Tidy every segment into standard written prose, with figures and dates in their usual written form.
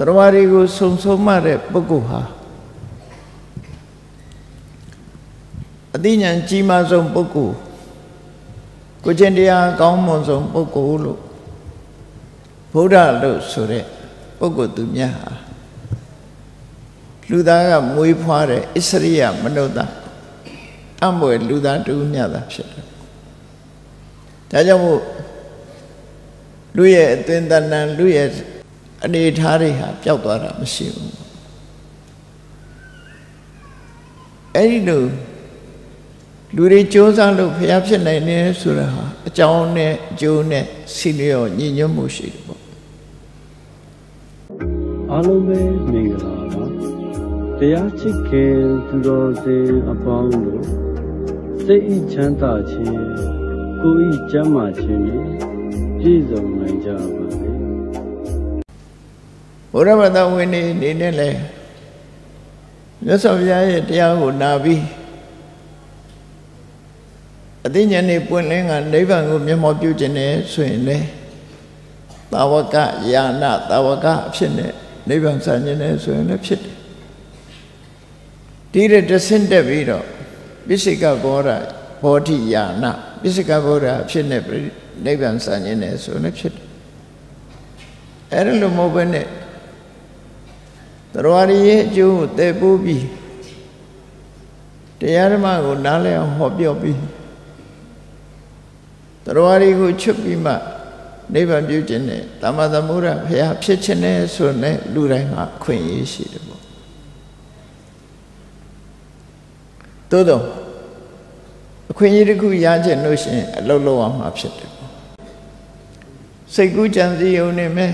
တရားတွေကိုစုံစုံမှတဲ့ပုဂ္ဂိုလ်ဟာအသိဉာဏ်ကြီးမားဆုံးပုဂ္ဂိုလ်ကိုကျင့်တရားကောင်းမွန်ဆုံးပုဂ္ဂိုလ်လို့ဗုဒ္ဓလို့ဆိုတဲ့ပုဂ္ဂိုလ်သူမြတ်ဟာလူသားကမွေးဖွားတဲ့ဣစရိယမနုဿအမွေလူသားတူမြတ်တာဖြစ်တယ်။ဒါကြောင့်မို့လူရဲ့အသွင်တဏ္ဍလူရဲ့အနေထားတွေဟာပျောက်သွားတာမရှိဘူး။အဲဒီလိုလူတွေကြိုးစားလို့ဖျားဖြစ်နိုင်တယ်ဆိုတာဟာအကြောင်းနဲ့အကျိုးနဲ့စီလျော်ညီညွတ်မှုရှိတယ်ပေါ့အားလုံးပဲမင်္ဂလာပါတရားချစ်ခင်သူတော်စင်အပေါင်းတို့စိတ်ဤချမ်းသာခြင်းကိုယ်ဤကျမ်းမာခြင်းဖြင့်ပြည့်စုံနိုင်ကြပါစေဘုရားဘာသာဝင်နေနဲ့လဲမြတ်စွာဘုရားရဲ့တရားကိုနာပြီးအသိဉာဏ်နဲ့ပွင့်လင်းကနိဗ္ဗာန်ကိုမျက်မှောက်ပြုခြင်းနဲ့ဆိုရင်လေသာဝကယာနသာဝကအဖြစ်နဲ့နိဗ္ဗာန်ဆံခြင်းနဲ့ဆိုရင်လည်းဖြစ်တယ်ဒီတဲ့တဆင့်တက်ပြီးတော့ပိစိကဘောဓဘောဓိယာနပိစိကဘောဓအဖြစ်နဲ့နိဗ္ဗာန်ဆံခြင်းနဲ့ဆိုရင်လည်းဖြစ်တယ်အဲ့ဒါလိုမဟုတ်ဘဲနဲ့တရားရည်ရဲ့အကျိုးကိုတည်ပိုးပြီးတရားဓမ္မကိုနားလည်အောင်ဟောပြောပြီးတရားရည်ကိုချွတ်ပြီးမှနိဗ္ဗာန်ပြုခြင်းနဲ့သမ္မာသမုဒ္ဒဘုရားဖြစ်ခြင်းနဲ့ဆိုနဲ့လူတိုင်းမှာအခွင့်အရေးရှိတယ်ပေါ့သို့တော့အခွင့်အရေးတစ်ခုရခြင်းလို့ရှိရင်အလုပ်လုပ်အောင်မှာဖြစ်တယ်ပေါ့စိတ်ကူးကြံစည်ုံနေမယ်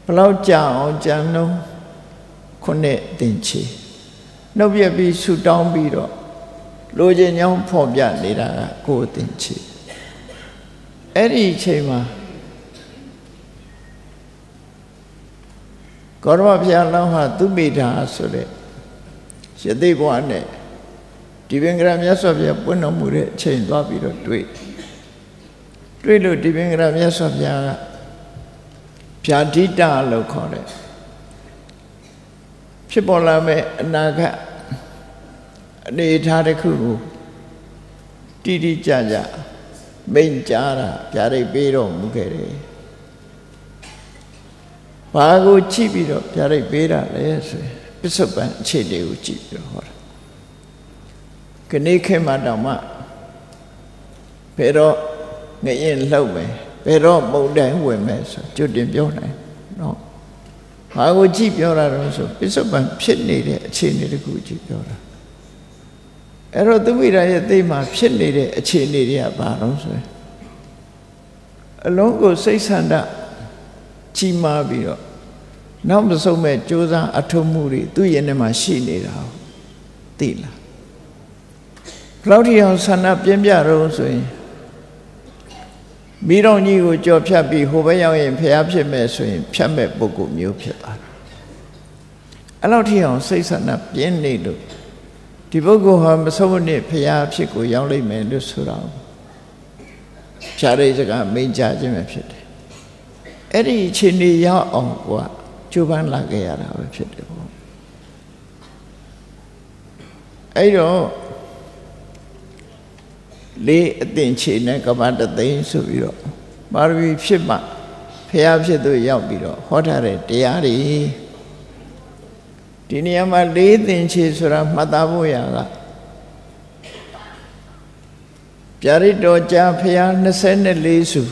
ဘလောက်ကြာအောင်ကြံလုံးခုနှစ်တင်ချီနှုတ်ပြပြီးဆူတောင်းပြီးတော့လိုချင်ကြောင်းဖော်ပြနေတာကကိုယ်တင်ချီအဲ့ဒီအချိန်မှာကောရမဘုရားလောင်းဟာသူမိတာဆိုတဲ့ရသေးဘဝနဲ့ဒီပင်ကရမြတ်စွာဘုရားပွင့်တော်မူတဲ့အချိန်သွားပြီးတော့တွေ့လို့ဒီပင်ကရမြတ်စွာဘုရားကဗျာဒိတလို့ခေါ်တယ်ဖြစ်ပေါ်လာမဲ့အနာဂတ်အနေအထားတစ်ခုကိုတိတိကျကျမိန့်ကြားတာဗျာဒိတ်ပေးတော်မူခဲ့တယ်ဘာကိုကြည့်ပြီးတော့ဗျာဒိတ်ပေးတာလဲဆိုရင်ပစ္စုပန်အခြေအနေကိုကြည့်ပြီးတော့ဟောတာခဏခေတ်မှတောင်မှဘယ်တော့ငရင်လှုပ်မယ်ဘယ်တော့မုန်တိုင်းဝင်မယ်ဆိုကြွတင်ပြောနိုင်နော်ဘာကိုကြည့်ပြောတာတော့ဆိုပစ္စုပန်ဖြစ်နေတဲ့အခြေအနေတခုကြည့်ပြောတာအဲ့တော့သူဝိရရဲ့သိမှဖြစ်နေတဲ့အခြေအနေတွေကဘာလို့ဆိုရင်အလုံးကိုစိတ်ဆန္ဒကြီးမားပြီးတော့နောက်မဆုံးမဲ့ကြိုးစားအထုံးမှုတွေသူ့ရင်ထဲမှာရှိနေတာသိလားဘလောက်ထိအောင်ဆန္ဒပြင်းပြတော့ဆိုရင်မိတော်ကြီးကိုကြော်ဖြတ်ပြီးဟိုဘက်ရောက်ရင်ဖျားဖြစ်မဲ့ဆိုရင်ဖြတ်မဲ့ပုဂ္ဂိုလ်မျိုးဖြစ်သွားတယ်အဲ့လောက်ထိအောင်စိတ်ဆန္ဒပြင်းနေလို့ဒီပုဂ္ဂိုလ်ဟာမဆုံးမနစ်ဖျားဖြစ်ကိုရောက်လိမ့်မယ်လို့ဆိုတော့ဖြားတဲ့စကားမိန့်ကြားခြင်းပဲဖြစ်တယ်အဲ့ဒီအချိန်ကြီးရောက်အောင်ကကြိုးပမ်းလာခဲ့ရတာပဲဖြစ်တယ်ပေါ့အဲ့တော့လေးအသင်ချေနဲ့ကမ္ဘာတသိန်းဆိုပြီးတော့ပါရမီဖြစ်မှဖျားဖြစ်သူရောက်ပြီးတော့ဟောထားတဲ့တရားတွေဒီနေရာမှာလေးသင်ချေဆိုတာမှတ်သားဖို့ရတာဗျာဒိတ်တော်ကြာဖျား24စု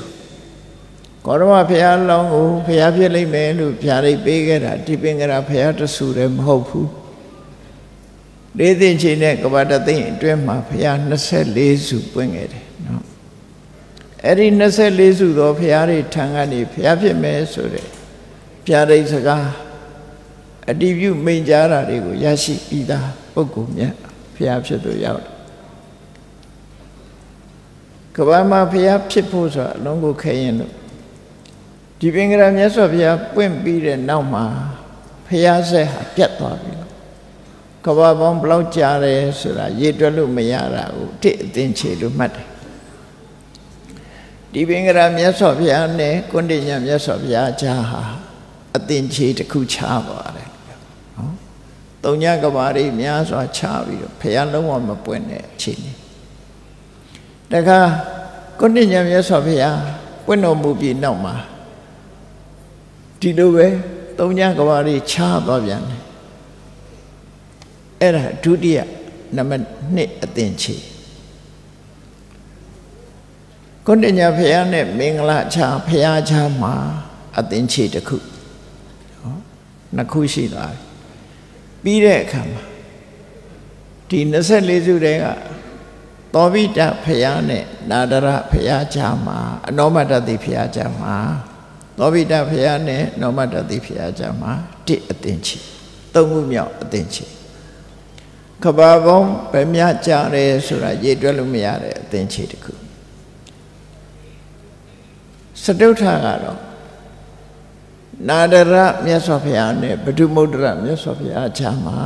ကောရမဘုရားလောင်းကိုဘုရားဖြစ်လိမ့်မယ်လို့ဗျာဒိတ်ပေးခဲ့တာဒီပင်ကရာဘုရားတဆူလည်းမဟုတ်ဘူးလေးသိန်းချိန်နဲ့ကဘာတသိန်းအတွင်းမှာဘုရား24စုပွင့်ခဲ့တယ်နော်အဲ့ဒီ24စုသောဘုရားတွေထံကနေဘုရားဖြစ်မယ်ဆိုတဲ့ဗျာဒိတ်စကားအတည်ပြုမိန့်ကြားတာတွေကိုရရှိပြီးသားပုဂ္ဂိုလ်မြတ်ဘုရားဖြစ်သူရောက်တယ်ကဘာမှာဘုရားဖြစ်ဖို့ဆိုတာအလုံးကိုခဲရင်လို့ဒီပင်ကရမြတ်စွာဘုရားပွင့်ပြီးတဲ့နောက်မှာဘုရားဆက်ဟာပြတ်သွားပြီကဘာပေါင်းဘလောက်ကြာတယ်ဆိုတာရေတွက်လို့မရတာကိုတစ်အသင်ချေလို့မှတ်တယ်ဒီပင်ကရမြတ်စွာဘုရားနဲ့ကွန္တိညာမြတ်စွာဘုရားကြားဟာအ အသင်္ချေတစ်ခုချသွားတယ်နော်သုံးညကဘာတွေများစွာချပြီးတော့ဘုရားလုံးဝမပွင့်တဲ့အချိန်นี้တခါကိုဋ္ဌညံမြတ်စွာဘုရားပွင့်တော်မူပြီးနောက်မှာဒီလိုပဲသုံးညကဘာတွေချသွားပြန်တယ်အဲ့ဒါဒုတိယနံပါတ်2အသင်္ချေကိုဋ္ဌညံဘုရားနဲ့မင်္ဂလာချဘုရားချမှာအသင်္ချေတစ်ခုနော်နှစ်ခုရှိသွားပြီပြီးတဲ့အခါမှာဒီ24စုတည်းကသောဘိတဘုရားနဲ့နာဒရဘုရားချမှာအနောမတတိဘုရားချမှာသောဘိတဘုရားနဲ့နောမတတိဘုရားချမှာ1အသင်္ချေ3ခုမြောက်အသင်္ချေကဘာပေါင်းဗမြကြတယ်ဆိုတာရေတွက်လို့မရတဲ့အသင်္ချေတစ်ခုစတုထကတော့နာဒရမြတ်စွာဘုရားနဲ့ဗဒုမုဒ္ဒရမြတ်စွာဘုရားချမှာ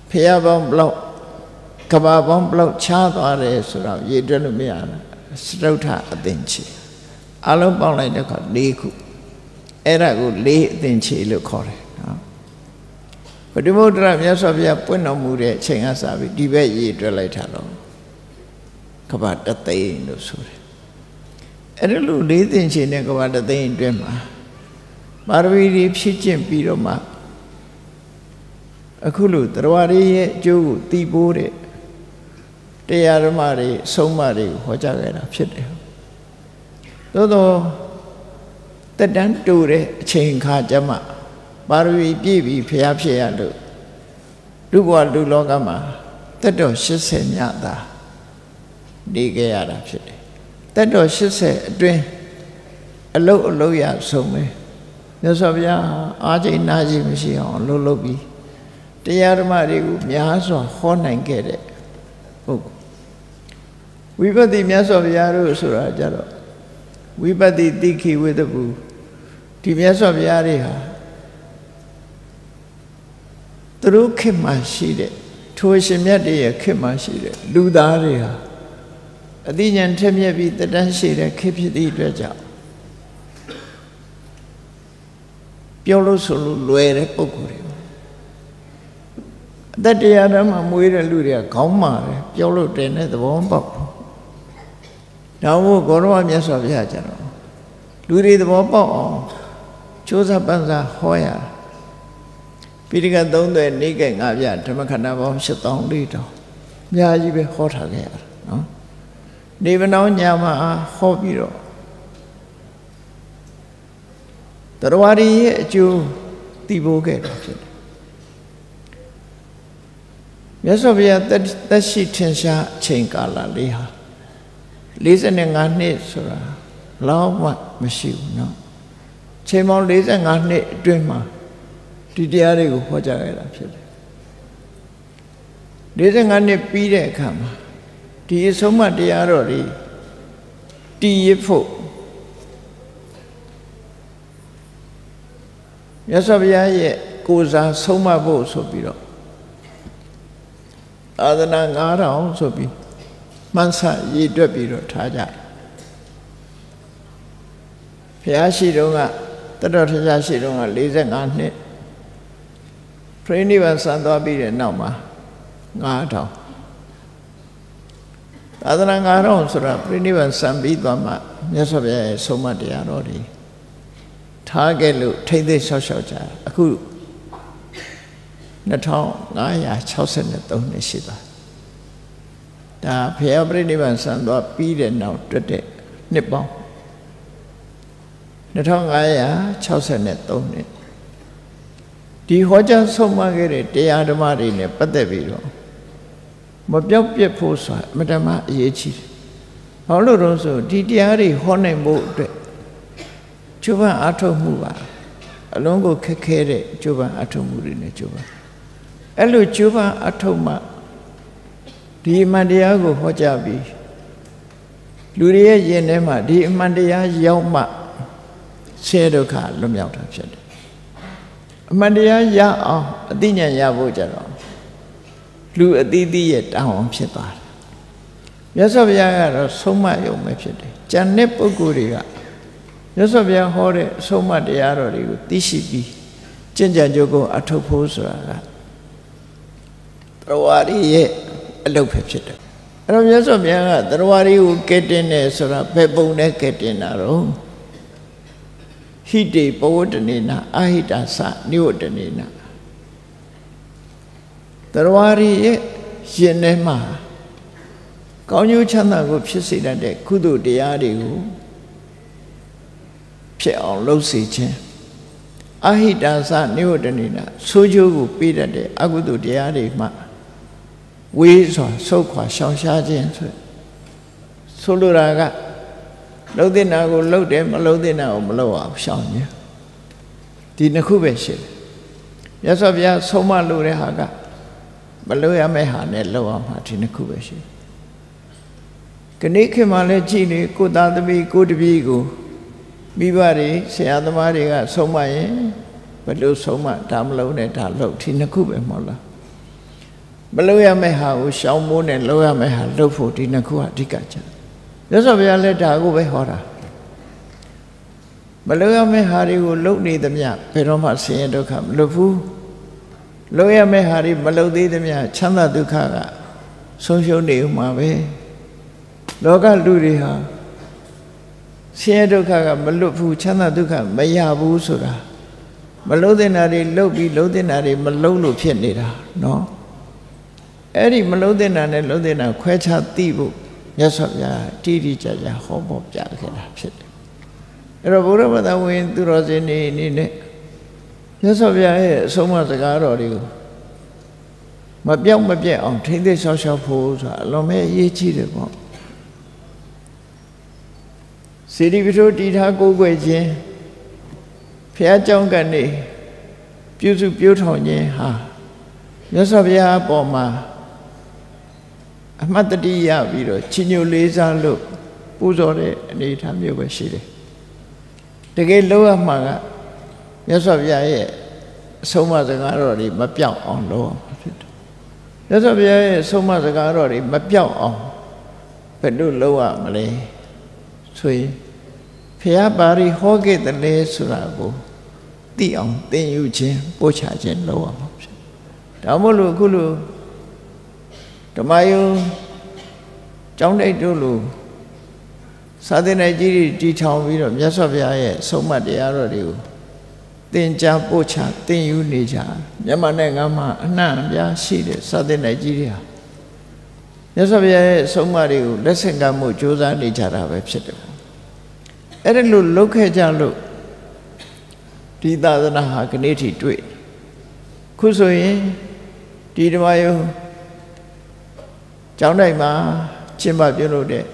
ဘုရားပေါင်းဘလောက်ကဘာပေါင်းဘလောက်ချသွားတယ်ဆိုတော့ရေတွက်လို့မရဘူးစတုထအသင်္ချေအလုံးပေါင်းလိုက်တဲ့အခါ4ခုအဲ့ဒါကို4အသင်္ချေလို့ခေါ်တယ်နော်ဗဒုမုဒ္ဒရမြတ်စွာဘုရားပွင့်တော်မူတဲ့အချိန်ကစပြီးဒီဘက်ရေတွက်လိုက်တာတော့ကဘာတသိန်းလို့ဆိုတယ်အဲ့ဒါလို့4သင်္ချေနဲ့ကဘာတသိန်းအတွင်းမှာပါရမီတွေဖြည့်ကျင့်ပြီးတော့မှအခုလိုတရားရည်ရဲ့အကျိုးကိုသိဖို့တဲ့တရားဓမ္မတွေအဆုံးအမတွေကိုဟောကြားခဲ့တာဖြစ်တယ်သို့သောတက်တန်းတူတဲ့အချိန်ခါကျမှပါရမီပြည့်ပြီးဖျားဖြစ်ရလို့လူဘဝလူလောကမှာတက်တော်80ညသာနေခဲ့ရတာဖြစ်တယ်တက်တော်80အတွင်းအလုတ်ရဆုံးပဲမြတ်စွာဘုရားအားချိန်နာချိန်မရှိအောင်လှုပ်ပြီးတရားဓမ္မတွေကိုများစွာဟောနိုင်ခဲ့တဲ့ပုဂ္ဂိုလ်ဝိပဿနာမြတ်စွာဘုရားတို့ဆိုတာကြတော့ဝိပဿနာတိခိဝိတ္တပုဒီမြတ်စွာဘုရားတွေဟာသူတို့ခေတ်မှာရှိတဲ့ထိုရှင်မြတ်တွေရဲ့ခေတ်မှာရှိတဲ့လူသားတွေဟာအသိဉာဏ်ထက်မြက်ပြီးတတန်းရှိတဲ့ခေတ်ဖြစ်သည့်အတွက်ကြောင့်ပြောလို့ဆိုလို့လွယ်တဲ့ပုဂ္ဂိုလ်တွေအတ္တရားဓမ္မမွေးတဲ့လူတွေကခေါင်းမာတယ်ပြောလို့တယ်နဲ့သဘောပေါက်ဒါမို့ဂေါရဝမြတ်စွာဘုရားကျတော့လူတွေသဘောပေါက်အောင်ကြိုးစားပန်းစားဟောရပိဋကတ်3သွဲနေကဲ့5ပြဓမ္မခန္ဓာပေါင်း7400တောင်အများကြီးပဲဟောထားခဲ့ရတာနော်နေဗနောင်းညာမှာဟောပြီးတော့တရားရည်ရဲ့အကျိုးသိဖို့ခဲ့တာဖြစ်တယ်မြတ်စွာဘုရားသက်ရှိထင်ရှားအချိန်ကာလလေးဟာ45နှစ်ဆိုတာလောက်မှမရှိဘူးเนาะချိန်ပေါင်း45နှစ်အတွင်းမှာဒီတရားတွေကိုဟောကြားခဲ့တာဖြစ်တယ်45နှစ်ပြီးတဲ့အခါမှာဒီအဆုံးအမတရားတော်တွေတည်ရဖို့မြတ်စွာဘုရားရဲ့ကိုယ်စားဆုံးမဖို့ဆိုပြီးတော့သာသနာ9000ဆိုပြီးမှန်းဆရည်တွက်ပြီးတော့ထားကြတယ်ဘုရားရှိတော်ကတတော်ထရှားရှိတော်က45နှစ်ပြိဋိဘံစံသွားပြီးတဲ့နောက်မှာ9000သာသနာ9000ဆိုတာပြိဋိဘံစံပြီးသွားမှမြတ်စွာဘုရားရဲ့ဆုံးမတရားတော်တွေထားခဲ့လို့ထိမ့်သိမ်းလျှောက်ကြအခု2563နှစ်ရှိပါဒါဘုရားပြိဋိဘံစံသွားပြီးတဲ့နောက်တွက်တဲ့နှစ်ပေါင်း2563နှစ်ဒီဟောကြားဆုံးမခဲ့တဲ့တရားဓမ္မတွေနဲ့ပတ်သက်ပြီးတော့မပြောက်ပြက်ဖို့ဆိုတာအမှန်တမ်းအရေးကြီးတယ်။ဘာလို့လဲဆိုဒီတရားတွေဟောနိုင်ဖို့အတွက်ကျိုးပန်းအားထုတ်မှုပါအလုံးကိုခက်ခဲတဲ့ကျိုးပန်းအားထုတ်မှုတွေနဲ့ကျိုးပန်းအဲ့လိုကျိုးပန်းအားထုတ်မှဒီအမှန်တရားကိုဟောကြားပြီးလူတွေရဲ့ယင်ထဲမှာဒီအမှန်တရားရောက်မှဆင်းရဲဒုက္ခလွတ်မြောက်တာဖြစ်တယ်အမှန်တရားရအောင်အသိဉာဏ်ရဖို့ကြတော့လူအသီးသီးရဲ့တောင်းအောင်ဖြစ်သွားတယ်မြတ်စွာဘုရားကတော့ဆုံးမယုံပဲဖြစ်တယ်ကျန်တဲ့ပုဂ္ဂိုလ်တွေက မြတ်စွာဘုရားဟောတဲ့အဆုံးအမတရားတော်တွေကိုသိရှိပြီးကျင့်ကြံကြိုးကိုအထောက်ဖို့ဆိုတာကတရားရီရဲ့အလုပ်ပဲဖြစ်တယ်အဲ့တော့မြတ်စွာဘုရားကတရားရီကိုကဲတင်တယ်ဆိုတာဘယ်ပုံနဲ့ကဲတင်တာတော့ဟိတေပဝတ္တနေနာအာဟိတာသနိဝတ္တနေနာတရားရီရဲ့ရှင်ထဲမှာကောင်းကျိုးချမ်းသာကိုဖြစ်စေတတ်တဲ့ကုသိုလ်တရားတွေကိုဖြစ်အောင်လုပ်စေခြင်းအာဟိတာသနိဝတ္တနေနာဆိုးကျိုးကိုပေးတတ်တဲ့အကုသိုလ်တရားတွေမှဝေးစွာဆုတ်ခွာရှောင်ရှားခြင်းဆိုလိုတာကလှုပ်တဲ့နာကိုလှုပ်တယ်မလှုပ်တဲ့နာကိုမလှုပ်အောင်ရှောင်ခြင်းဒီနှစ်ခုပဲရှိတယ်မြတ်စွာဘုရားဆုံးမလို့တဲ့ဟာကမလှုပ်ရမယ့်ဟာနဲ့လှုပ်အောင်မှာဒီနှစ်ခုပဲရှိတယ်ခဏခေတ်မှလည်းကြည်နေကိုသားသမီးကိုတပည့်ကိုမိဘတွေဆရာသမားတွေကဆုံးမရင်ဘယ်လိုဆုံးမဒါမလှုပ်နဲ့ဒါလှုပ်ဒီနှစ်ခုပဲမဟုတ်လားမလှုပ်ရမယ့်ဟာကိုရှောင်မိုးနဲ့လှုပ်ရမယ့်ဟာလှုပ်ဖို့ဒီနှစ်ခုကအဓိကကျမြတ်စွာဘုရားလည်းဒါကိုပဲဟောတာမလှုပ်ရမယ့်ဟာတွေကိုလှုပ်နေသမျှဘယ်တော့မှဆင်းရဲဒုက္ခမလွတ်ဘူးလှုပ်ရမယ့်ဟာတွေမလှုပ်သေးသမျှချမ်းသာဒုက္ခကဆုံးရှုံးနေမှာပဲလောကလူတွေဟာဆင်းရဲဒုက္ခကမလွတ်ဘူးချမ်းသာဒုက္ခမရဘူးဆိုတာမလှုပ်တဲ့နာတွေလှုပ်ပြီးလှုပ်တဲ့နာတွေမလှုပ်လို့ဖြစ်နေတာနော်အဲ့ဒီမလှုပ်တဲ့နာနဲ့လှုပ်တဲ့နာခွဲခြားသိဖို့မြတ်စွာဘုရားတိတိကျကျဟောပေါ်ပြခဲ့တာဖြစ်တယ်အဲ့တော့ဘုရားဘာသာဝင်သူတော်စင်တွေအနေနဲ့မြတ်စွာဘုရားရဲ့အဆုံးအမစကားတော်တွေကိုမပြောင်းမပြတ်အောင်ထိမ့်သိဆောက်ရှောက်ဖို့ဆိုတာအလွန်ပဲအရေးကြီးတယ်ပေါ့စေတီပထိုးတည်ထားကိုးကွယ်ခြင်းဘုရားကျောင်းကနေပြုစုပြောထောင်ခြင်းဟာမြတ်စွာဘုရားအပေါ်မှာအမှတ်တတိယပြီးတော့ချီးညိုလေးစားလို့ပူဇော်တဲ့အနေအထားမျိုးပဲရှိတယ်တကယ်လို့ရမှာကမြတ်စွာဘုရားရဲ့အဆုံးအမစကားတော်တွေမပြောင်းအောင်လုပ်အောင်ဖြစ်တယ်မြတ်စွာဘုရားရဲ့အဆုံးအမစကားတော်တွေမပြောင်းအောင်ဘယ်လိုလုပ်ရမလဲဆိုရင်ဘုရားပါရီဟောခဲ့တယ်လေဆိုတာကိုသိအောင်သင်ယူခြင်းပို့ချခြင်းလုပ်ရမှာဖြစ်ဒါမို့လို့အခုလိုဓမ္မယုံကျောင်းတိုက်တို့လိုစာသင်တိုက်ကြီးတွေတည်ထောင်ပြီးတော့မြတ်စွာဘုရားရဲ့ဆုံးမတရားတော်တွေကိုသင်ကြားပို့ချသင်ယူနေကြမြန်မာနိုင်ငံမှာအနှံ့အပြားရှိတဲ့စာသင်တိုက်ကြီးတွေဟာမြတ်စွာဘုရားရဲ့ဆုံးမတွေကိုလက်ဆင့်ကမ်းမှုကြိုးစားနေကြတာပဲဖြစ်တယ်အဲ့ဒါလို့လုပ်ခဲ့ကြလို့ဒီသာသနာဟာခဏထိတွေ့ခုဆိုရင်ဒီဓမ္မယုံကျောင်းတိုင်းမှာကျင့်ပပြုလုပ်တဲ့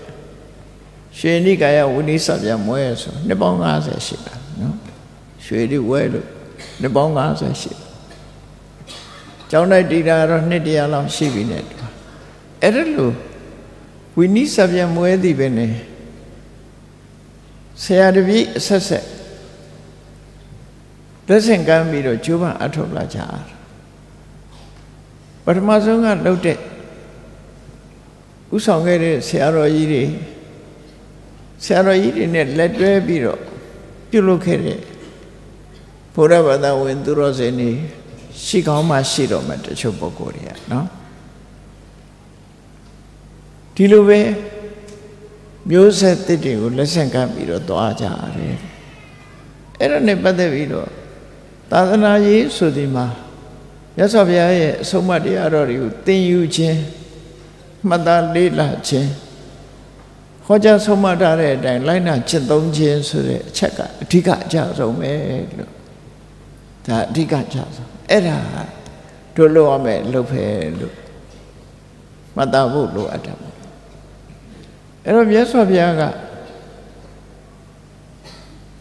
ရွှေနိကာယဝိနည်းစာပြန်မွဲဆိုနှစ်ပေါင်း50ရှိတာနော်ရွှေဒီဝဲလို့နှစ်ပေါင်း50ရှိကျောင်းတိုင်းတည်တာတော့နှစ်တရာလောက်ရှိပြီနဲ့အဲ့ဒါလို့ဝိနည်းစာပြန်မွဲသည်ပဲနဲ့ဆရာတပည့်အဆက်ဆက်လက်ဆင့်ကမ်းပြီးတော့ကျိုးပန်းအထောက်လာကြတာပထမဆုံးကလှုပ်တဲ့ဥဆောင်ခဲ့တဲ့ဆရာတော်ကြီးတွေနဲ့လက်တွဲပြီးတော့ပြုလုပ်ခဲ့တဲ့ဘုရားဘာသာဝင်သူတော်စင်တွေရှိကောင်းမှရှိတော့မှတချို့ပုဂ္ဂိုလ်တွေကနော်ဒီလိုပဲမျိုးဆက်သစ်တွေကိုလက်ဆင့်ကမ်းပြီးတော့သွားကြရတယ်အဲ့ဒါနဲ့ပတ်သက်ပြီးတော့သာသနာရေးဆိုဒီမှာမြတ်စွာဘုရားရဲ့အဆုံးအမတရားတော်တွေကိုသင်ယူခြင်းမှတ်သားလေ့လာခြင်းဟောကြားဆုံးမထားတဲ့အတိုင်းလိုက်နာကျင့်သုံးခြင်းဆိုတဲ့အချက်ကအဓိကအကျဆုံးပဲလို့ဒါအဓိကအကျဆုံးအဲ့ဒါတို့လို့ရမယ်လို့ပဲလို့မှတ်သားဖို့လိုအပ်တယ်အဲ့တော့မြတ်စွာဘုရားက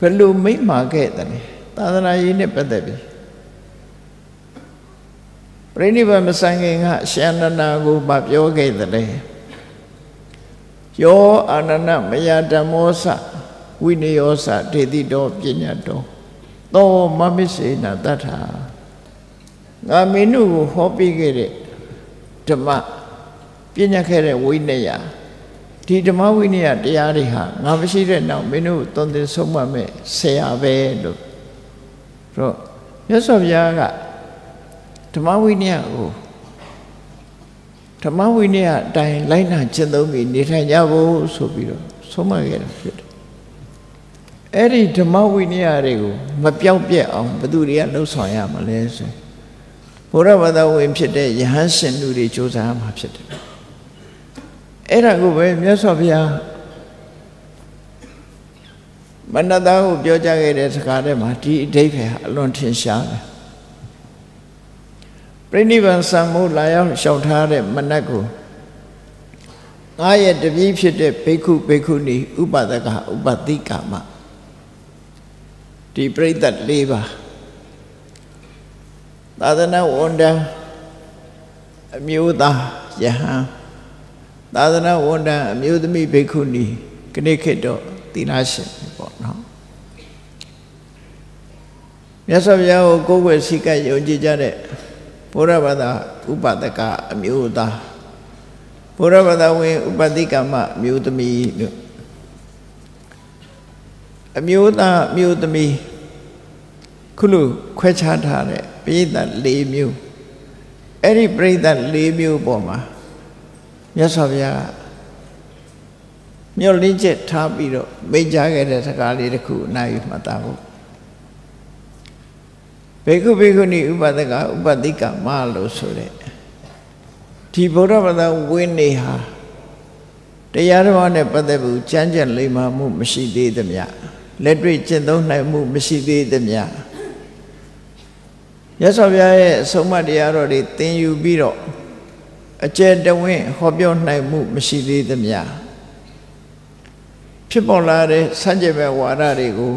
ဘယ်လိုမိန့်မာခဲ့တယ်လဲသာသနာရေးနဲ့ပတ်သက်ပြီးပြိဋိဘမဆိုင်ခင်ကရှန္ဒနာကိုမပြောခဲ့တယ်လေယောအာနန္ဒမယဓမ္မောသဝိနယောသဒေတိတောပညာတောသောမမစ္စေနတတ္ထာငါမင်းတို့ကိုဟောပြခဲ့တဲ့ဓမ္မပညာခဲ့တဲ့ဝိနယ ဒီဓမ္မဝိနည်းတရားတွေဟာငါမရှိတဲ့နောက်မင်းတို့သွန်သင်ဆုံးမမဲ့ဆရာပဲလို့တော့မြတ်စွာဘုရားကဓမ္မဝိနည်းကိုဓမ္မဝိနည်းအတိုင်းလိုက်နာကျင့်သုံးပြီးနေထိုင်ကြဖို့ဆိုပြီးတော့ဆုံးမခဲ့တာဖြစ်တယ်အဲ့ဒီဓမ္မဝိနည်းတွေကိုမပြောင်းပြက်အောင်ဘယ်သူတွေကလှုပ်ဆောင်ရမလဲဆိုဘုရားဘာသာဝင်ဖြစ်တဲ့ယဟန်ရှင်လူတွေကြိုးစားမှာဖြစ်တယ်အဲ့ဒါကိုပဲမြတ်စွာဘုရားမနတကိုပြောကြားခဲ့တဲ့စကားထဲမှာဒီအဓိပ္ပာယ်ဟာအလွန်ထင်ရှားတယ်ပြိဋိဘံစံမိုးလာရောက်လျှောက်ထားတဲ့မနတ်ကိုငါရဲ့တပည့်ဖြစ်တဲ့ဘိက္ခုဘိက္ခုနီဥပဒကဥပတိကာမဒီပရိသတ်၄ပါးသာသနာဝန်ထမ်းအမျိုးသားယဟန်သာသနာဝန်ထမ်းအမျိုးသမီးဘိက္ခုနီခဏခေတ်တော့သီလရှင်ပေါ့နော်မြတ်စွာဘုရားကိုကိုယ်ွယ်စိတ်ကယုံကြည်ကြတဲ့ဘုရားဘာသာဥပဒကအမျိုးသားဘုရားဘာသာဝင်ဥပတိကမအမျိုးသမီးလို့အမျိုးသားအမျိုးသမီးခုလိုခွဲခြားထားတဲ့ပရိသတ်၄မျိုးအဲ့ဒီပရိသတ်၄မျိုးပေါ်မှာမြတ်စွာဘုရားမျှော်လင့်ချက်ထားပြီးတော့မိန့်ကြားခဲ့တဲ့စကားလေးတစ်ခုအနာယူမှတ်သားဖို့ဘေကုဘေကုဏီဥပဒကဥပတိကမလို့ဆိုတဲ့ဒီဗုဒ္ဓဘာသာဝိနည်းဟာတရားတော်နဲ့ပတ်သက်ပြီးကြမ်းကြက်လိမ္မာမှုမရှိသေးသမျှလက်တွေ့ကျင့်သုံးနိုင်မှုမရှိသေးသမျှမြတ်စွာဘုရားရဲ့အဆုံးအမတရားတော်တွေသင်ယူပြီးတော့အကျယ်တဝင့်ဟောပြောနိုင်မှုမရှိသေးသမျှဖြစ်ပေါ်လာတဲ့စัจ java ဝါဒတွေကို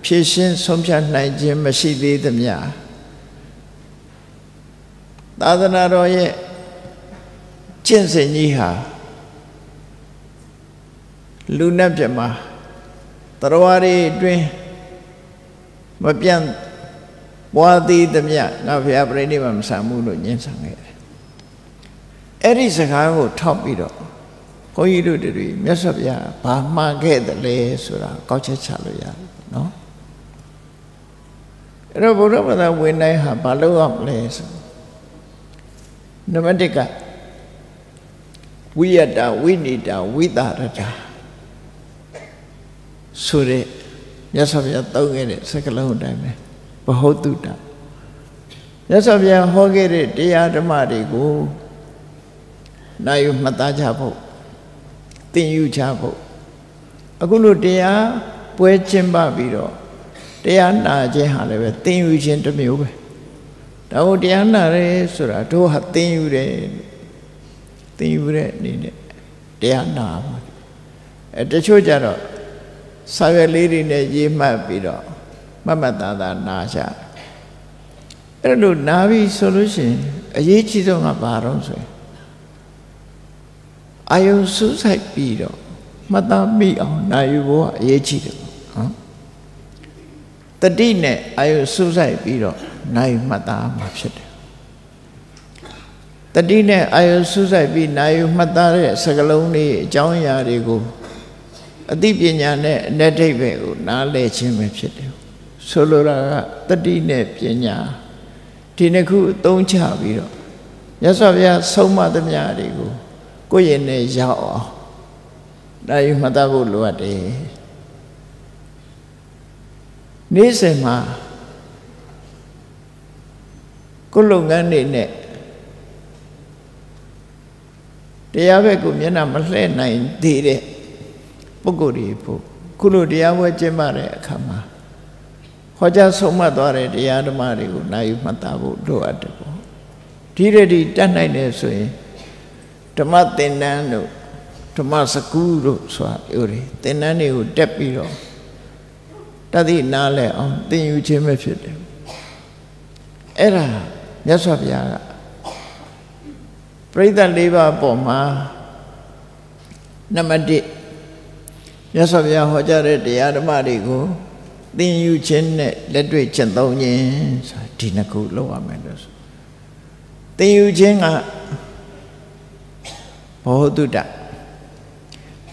ဖြည့်ရှင်းဆုံးဖြတ်နိုင်ခြင်းမရှိသေးသမျှသာသနာတော်ရဲ့ကျင့်စဉ်ကြီးဟာလူနဲ့ပြမတရားတွေအတွင်းမပြန့်ပွားသေးသမျှငါဘုရားပြိဋိဘံမဆံမှုလို့ညှင်းဆန်ခဲ့တယ်အဲ့ဒီစကားကိုထောက်ပြီးတော့ဘုန်းကြီးတို့တွေမြတ်စွာဘုရားဘာမှန်ခဲ့တယ်လဲဆိုတာကောက်ချက်ချလို့ရတယ်နော်အဲ့တော့ဘုရားဘာသာဝင်တိုင်းဟာဘာလုပ်ရမလဲဆိုနံပါတ်1ကဝိယတဝိနိတဝိသရတဆိုတဲ့မြတ်စွာဘုရားသုံးခဲ့တဲ့စကားလုံးအတိုင်းပဲဘဟုတုတမြတ်စွာဘုရားဟောခဲ့တဲ့တရားဓမ္မတွေကိုနိုင်ယူမှတ်သားကြဖို့သင်ယူကြဖို့အခုလိုတရားပွဲကျင်းပပြီးတော့တရားနာခြင်းဟာလည်းပဲသင်ယူခြင်းတစ်မျိုးပဲဒါကိုတရားနာရဲဆိုတာတို့ဟာသင်ယူတယ်သင်ယူတဲ့အနေနဲ့တရားနာပါတချို့ကြတော့စာရွက်လေးတွေနဲ့ရေးမှတ်ပြီးတော့မတ်သားသားနာကြအဲ့လိုနာပြီးဆိုလို့ရှိရင်အရေးကြီးဆုံးကဘာတော့ဆိုရင်အာယုစူးစိုက်ပြီးတော့မှတ်သားမိအောင်နာယူဖို့အရေးကြီးတယ်နော်တတိနဲ့အာယုစူးစိုက်ပြီးတော့နာယူမှတ်သားမှာဖြစ်တယ်တတိနဲ့အာယုစူးစိုက်ပြီးနာယူမှတ်သားတဲ့စကားလုံးတွေအကြောင်းအရာတွေကိုအသိပညာနဲ့အနက်ထိပ်ပဲကိုနားလည်ခြင်းပဲဖြစ်တယ်ဆိုလိုတာကတတိနဲ့ပညာဒီနှစ်ခုအသုံးချပြီးတော့မြတ်စွာဘုရားဆုံးမသမျှတွေကိုကိုယ့်ရဲ့နဲ့ရောက်အောင်နာယူမှတ်သားဖို့လိုအပ်တယ်နေ့စဉ်မှာကိုယ်လုပ်ငန်းတွေနဲ့တရားဘက်ကိုမျက်နှာမလှည့်နိုင်သေးတဲ့ပုဂ္ဂိုလ်တွေဖို့ခုလိုတရားပွဲကျင်းပတဲ့အခါမှာဟောကြားဆုံးမသွားတဲ့တရားဓမ္မတွေကိုနာယူမှတ်သားဖို့လိုအပ်တယ်ပေါ့ဒီရည်တတ်နိုင်တယ်ဆိုရင်ဓမ္မသင်္นานတို့ဓမ္မစကူးတို့ဆိုတာပြောတယ်သင်္นานတွေကိုတက်ပြီးတော့တတိနားလဲအောင်သင်ယူခြင်းပဲဖြစ်တယ်အဲ့ဒါမြတ်စွာဘုရားကပရိသတ်၄ပါးပေါ်မှာနံပါတ်1မြတ်စွာဘုရားဟောကြားတဲ့တရားဓမ္မတွေကိုသင်ယူခြင်းနဲ့လက်တွေ့ကျင့်သုံးခြင်းဆိုတာဒီနှစ်ခုလုပ်ရမယ်လို့ဆိုသင်ယူခြင်းကဘောဓုတ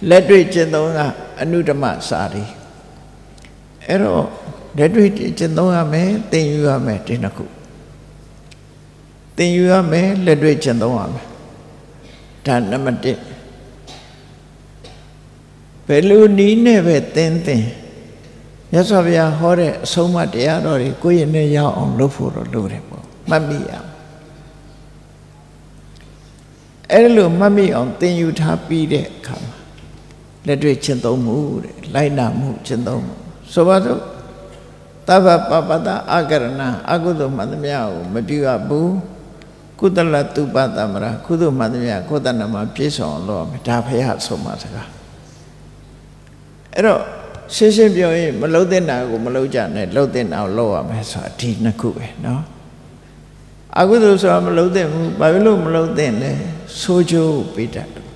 လက်တွေ့ကျင့်သုံးကအနုဓမ္မစာရီအဲ့တော့လက်တွေ့ကျင့်သုံးရမယ်သင်ယူရမယ်ဒီနှစ်ခုသင်ယူရမယ်လက်တွေ့ကျင့်သုံးရမယ်ဒါနံပါတ်1ဘယ်လိုနည်းနဲ့ပဲသင်မြတ်စွာဘုရားဟောတဲ့အဆုံးအမတရားတော်တွေကိုယ့်ရဲ့နဲ့ရအောင်လုပ်ဖို့တော့လိုတယ်ပေါ့မှတ်မိရအောင်အဲ့လိုမှတ်မိအောင်သင်ယူထားပြီးတဲ့အခါမှာလက်တွေ့ကျင့်သုံးမှုတဲ့လိုက်နာမှုကျင့်သုံးမှုဆိုပါစို့သဗ္ဗပပတ္တအကရဏအကုသိုလ်မှန်သမျှကိုမပြုရဘူးကုသလတုပတမရကုသိုလ်မှန်သမျှကိုယ်တဏ္ဍမှာပြည့်စုံလို့ရမယ်ဒါဘုရားဆုံးမစကားအဲ့တော့ရှင်းရှင်းပြောရင်မလုံးတဲ့နာကိုမလုံးကြနဲ့လုံးတဲ့နာကိုလုံးရမယ်ဆိုတာဒီနှစ်ခုပဲเนาะအကုသိုလ်ဆိုတာမလုံးတဲ့ဘူးဘာဖြစ်လို့မလုံးတဲ့လဲဆိုးကျိုးပေးတတ်တယ်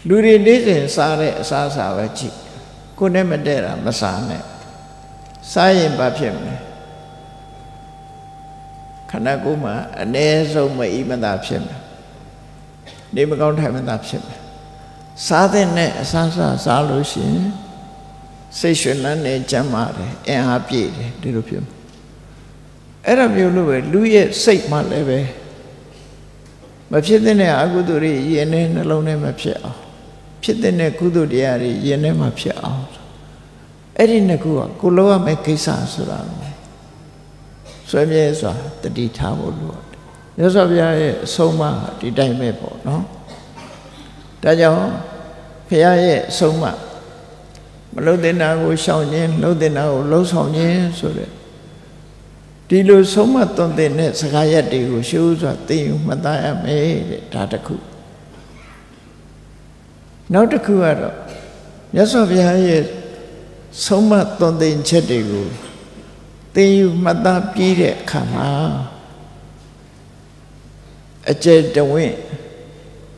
လူတွေနေ့စဉ်စားတဲ့အစားအစာပဲကြည့်ကိုယ်နဲ့မတည့်တာမစားနဲ့စားရင်ဘာဖြစ်မလဲခန္ဓာကိုယ်မှာအ ਨੇ ဆုံးမအီမသာဖြစ်မယ်နေမကောင်းထိုင်မသာဖြစ်မယ်စားတဲ့အစားအစာစားလို့ရှိရင်စိတ်ရွှင်လန်းနေကြမ်းပါတယ်အင်အားပြည့်တယ်ဒီလိုဖြစ်မယ်အဲ့ဒါမျိုးလို့ပဲလူရဲ့စိတ်မှလည်းပဲမဖြစ်တဲ့အကုသိုလ်တွေယင်နေနှလုံးထဲမှာဖြစ်အောင်ဖြစ်တဲ့ကုသိုလ်တရားတွေယင်ထဲမှာဖြစ်အောင်အဲ့ဒီနှစ်ခုကကိုလိုရမယ့်ကိစ္စဆိုတာဆွေးမြဲစွာတတိထားဖို့လိုတယ်မြတ်စွာဘုရားရဲ့အဆုံးအမဒီတိုင်းပဲပေါ့နော်ဒါကြောင့်ဘုရားရဲ့အဆုံးအမမလုံးတဲ့နာကိုရှောင်ခြင်းလုံးတဲ့နာကိုလုံးဆောင်ခြင်းဆိုတဲ့ဒီလိုဆုံးမသွန်သင်တဲ့စကားရပ်တွေကိုရှုစွာသိယူမှတ်သားရမယ်တဲ့ဒါတစ်ခုနောက်တစ်ခုကတော့မြတ်စွာဘုရားရဲ့ဆုံးမသွန်သင်ချက်တွေကိုသိယူမှတ်သားပြီးတဲ့အခါမှာအကျယ်တဝင့်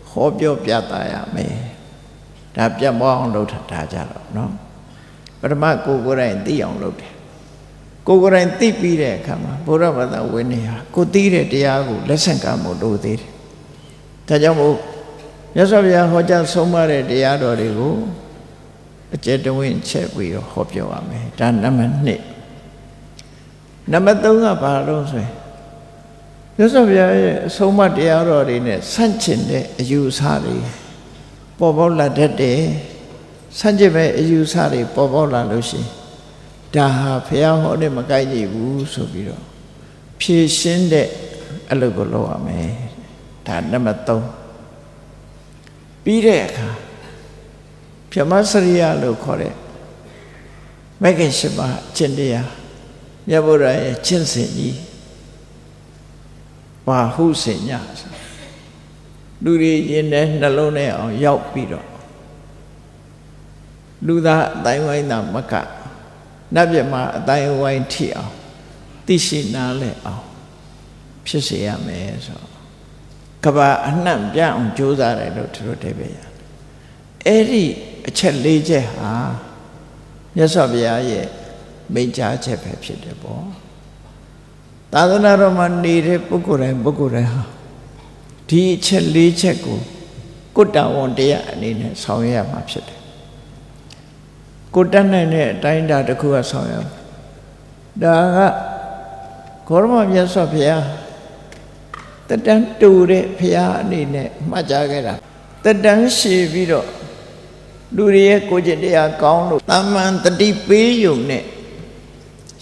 ဟောပြောပြသရမယ်ဒါပြတ်မောအောင်လုပ်တာကြတော့เนาะပထမကိုယ်ကိုယ်တိုင်သိအောင်လုပ်တယ်ကိုယ်ကိုယ်တိုင်သိပြီးတဲ့အခါမှာဘုရားဘာသာဝင်နေဟာကိုသိတဲ့တရားကိုလက်ဆင့်ကမ်းဖို့လိုသေးတယ်ဒါကြောင့်မို့မြတ်စွာဘုရားဟောကြားဆုံးမတဲ့တရားတော်တွေကိုအကျယ်တဝင့်ချက်ပြီးတော့ဟောပြောရမယ်ဒါနံပါတ်1နံပါတ်3ကဘာလို့ဆိုရင်မြတ်စွာဘုရားရဲ့အဆုံးအမတရားတော်တွေနဲ့ဆန့်ကျင်တဲ့အယူအဆတွေပေါ်ပေါက်လာတတ်တယ်ဆန့်ကျင်မဲ့အယူအဆတွေပေါ်ပေါက်လာလို့ရှိရင်ဒါဟာဘုရားဟောတဲ့မကိုက်ကြဘူးဆိုပြီးတော့ဖြည့်ရှင်းတဲ့အလုပ်ကိုလုပ်ရမယ်ဒါနံပါတ်3ပြီးတဲ့အခါဗြဟ္မစရိယလို့ခေါ်တဲ့မဂ္ဂင်၈ပါးအကျင့်တရားမြတ်ဗုဒ္ဓရဲ့ကျင့်စဉ်ကြီးဘာဟုစင်ညလူတွေရင်ထဲနှလုံးထဲအောင်ရောက်ပြီးတော့လူသားအတိုင်းဝိုင်းသာမကနတ်ပြမအတိုင်းဝိုင်းထိအောင်သိရှိနားလည်အောင်ဖြစ်စေရမယ်ဆိုတော့ကဘာအနှံ့ပြအောင်ကြိုးစားတယ်လို့သူတို့တပည့်ရအဲ့ဒီအချက်၄ချက်ဟာမြတ်စွာဘုရားရဲ့မိန့်ကြားချက်ပဲဖြစ်တယ်ပေါ့သာသနာတော်မှာနေတဲ့ပုဂ္ဂိုလ်တိုင်းဟာဒီအချက်၄ချက်ကိုကုတ္တဝံတရားအနေနဲ့ဆောင်ရွက်ရမှာဖြစ်တယ်ကိုတတ်နိုင်တဲ့အတိုင်းအတာတစ်ခုကဆောင်ရွက်ဒါကဂေါရမမြတ်စွာဘုရားတတန်းတူတဲ့ဘုရားအနေနဲ့မှတ်ကြားခဲ့တာတတန်းရှည်ပြီးတော့လူတွေရဲ့ကိုယ်ကျင့်တရားကောင်းလို့တာမန်တတိပေးယုံနဲ့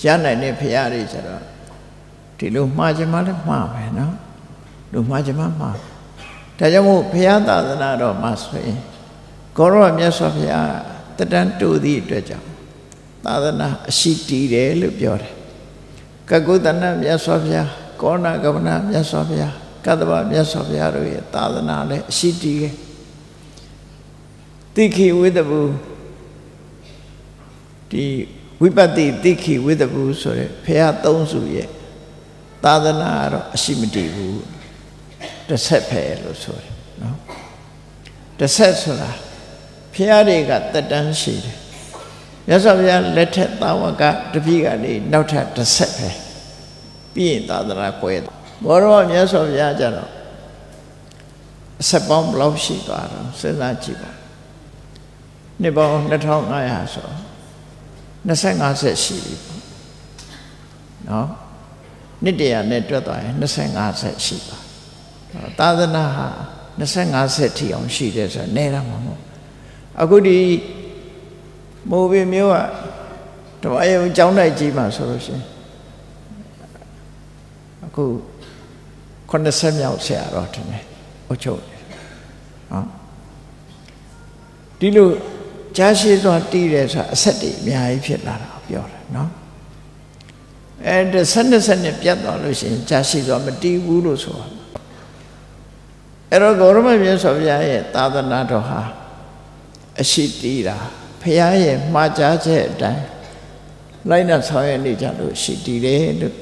ရနိုင်တဲ့ဘုရားတွေဆိုတော့ဒီလိုမှားချင်မှလည်းမှားပဲเนาะလူမှားချင်မှမှားဒါကြောင့်မို့ဘုရားသာသနာတော်မှာဆိုရင်ဂေါရမမြတ်စွာဘုရားတတန်းတူသည့်အတွက်ကြောင့်သာသနာအရှိတည်တယ်လို့ပြောတယ်ကကုသနာမြတ်စွာဘုရားကောဏကဗနာမြတ်စွာဘုရားကတ္တဗမြတ်စွာဘုရားတို့ရဲ့သာသနာလည်းအရှိတည်ခဲ့တိခိဝိတ္တဘူဒီဝိပတ္တိတိခိဝိတ္တဘူဆိုတဲ့ဘုရားသုံးစုရဲ့သာသနာကတော့အရှိမတည်ဘူးတစ်ဆက်ပဲလို့ဆိုတယ်နော်တစ်ဆက်ဆိုတာဘုရားတွေကတက်တန်းရှိတယ်မြတ်စွာဘုရားလက်ထက်သာဝကတပည့်ကနေနောက်ထပ်တစ်ဆက်ပဲပြီးရင်သာသနာကွဲတယ်ဘောရောမြတ်စွာဘုရားကျတော့ ဆက်ပေါင်းဘယ်လောက်ရှိသွားတော့စဉ်းစားကြည့်ပါနှစ်ပေါင်း2500ဆို25ဆက်ရှိပြီပေါ့နော်နှစ်တရာနဲ့တွက်သွားရင်25ဆက်ရှိပါသာသနာဟာ25ဆက်ထိအောင်ရှိတယ်ဆိုတာနဲတာမဟုတ်အခုဒီမိုးပင်မျိုးကဓမ္မယုံကျောင်းတိုက်ကြီးမှာဆိုလို့ရှိရင်အခု90မြောက်ဆရာတော်တယ်အုပ်ချုပ်တယ်နော်ဒီလိုကြားရှိစွာတည်တယ်ဆိုတာအဆက်တွေအများကြီးဖြစ်လာတာပြောတယ်နော်အဲဆက်နဲ့ပြတ်သွားလို့ရှိရင်ကြားရှိစွာမတည်ဘူးလို့ဆိုတာအဲ့တော့ဂေါရမမြတ်စွာဘုရားရဲ့သာသနာတော်ဟာအရှိတည်တာဘုရားရဲ့မှာကြားချက်အတိုင်းလိုက်နာဆောင်ရွက်နေကြလို့ရှိတည်တယ်လို့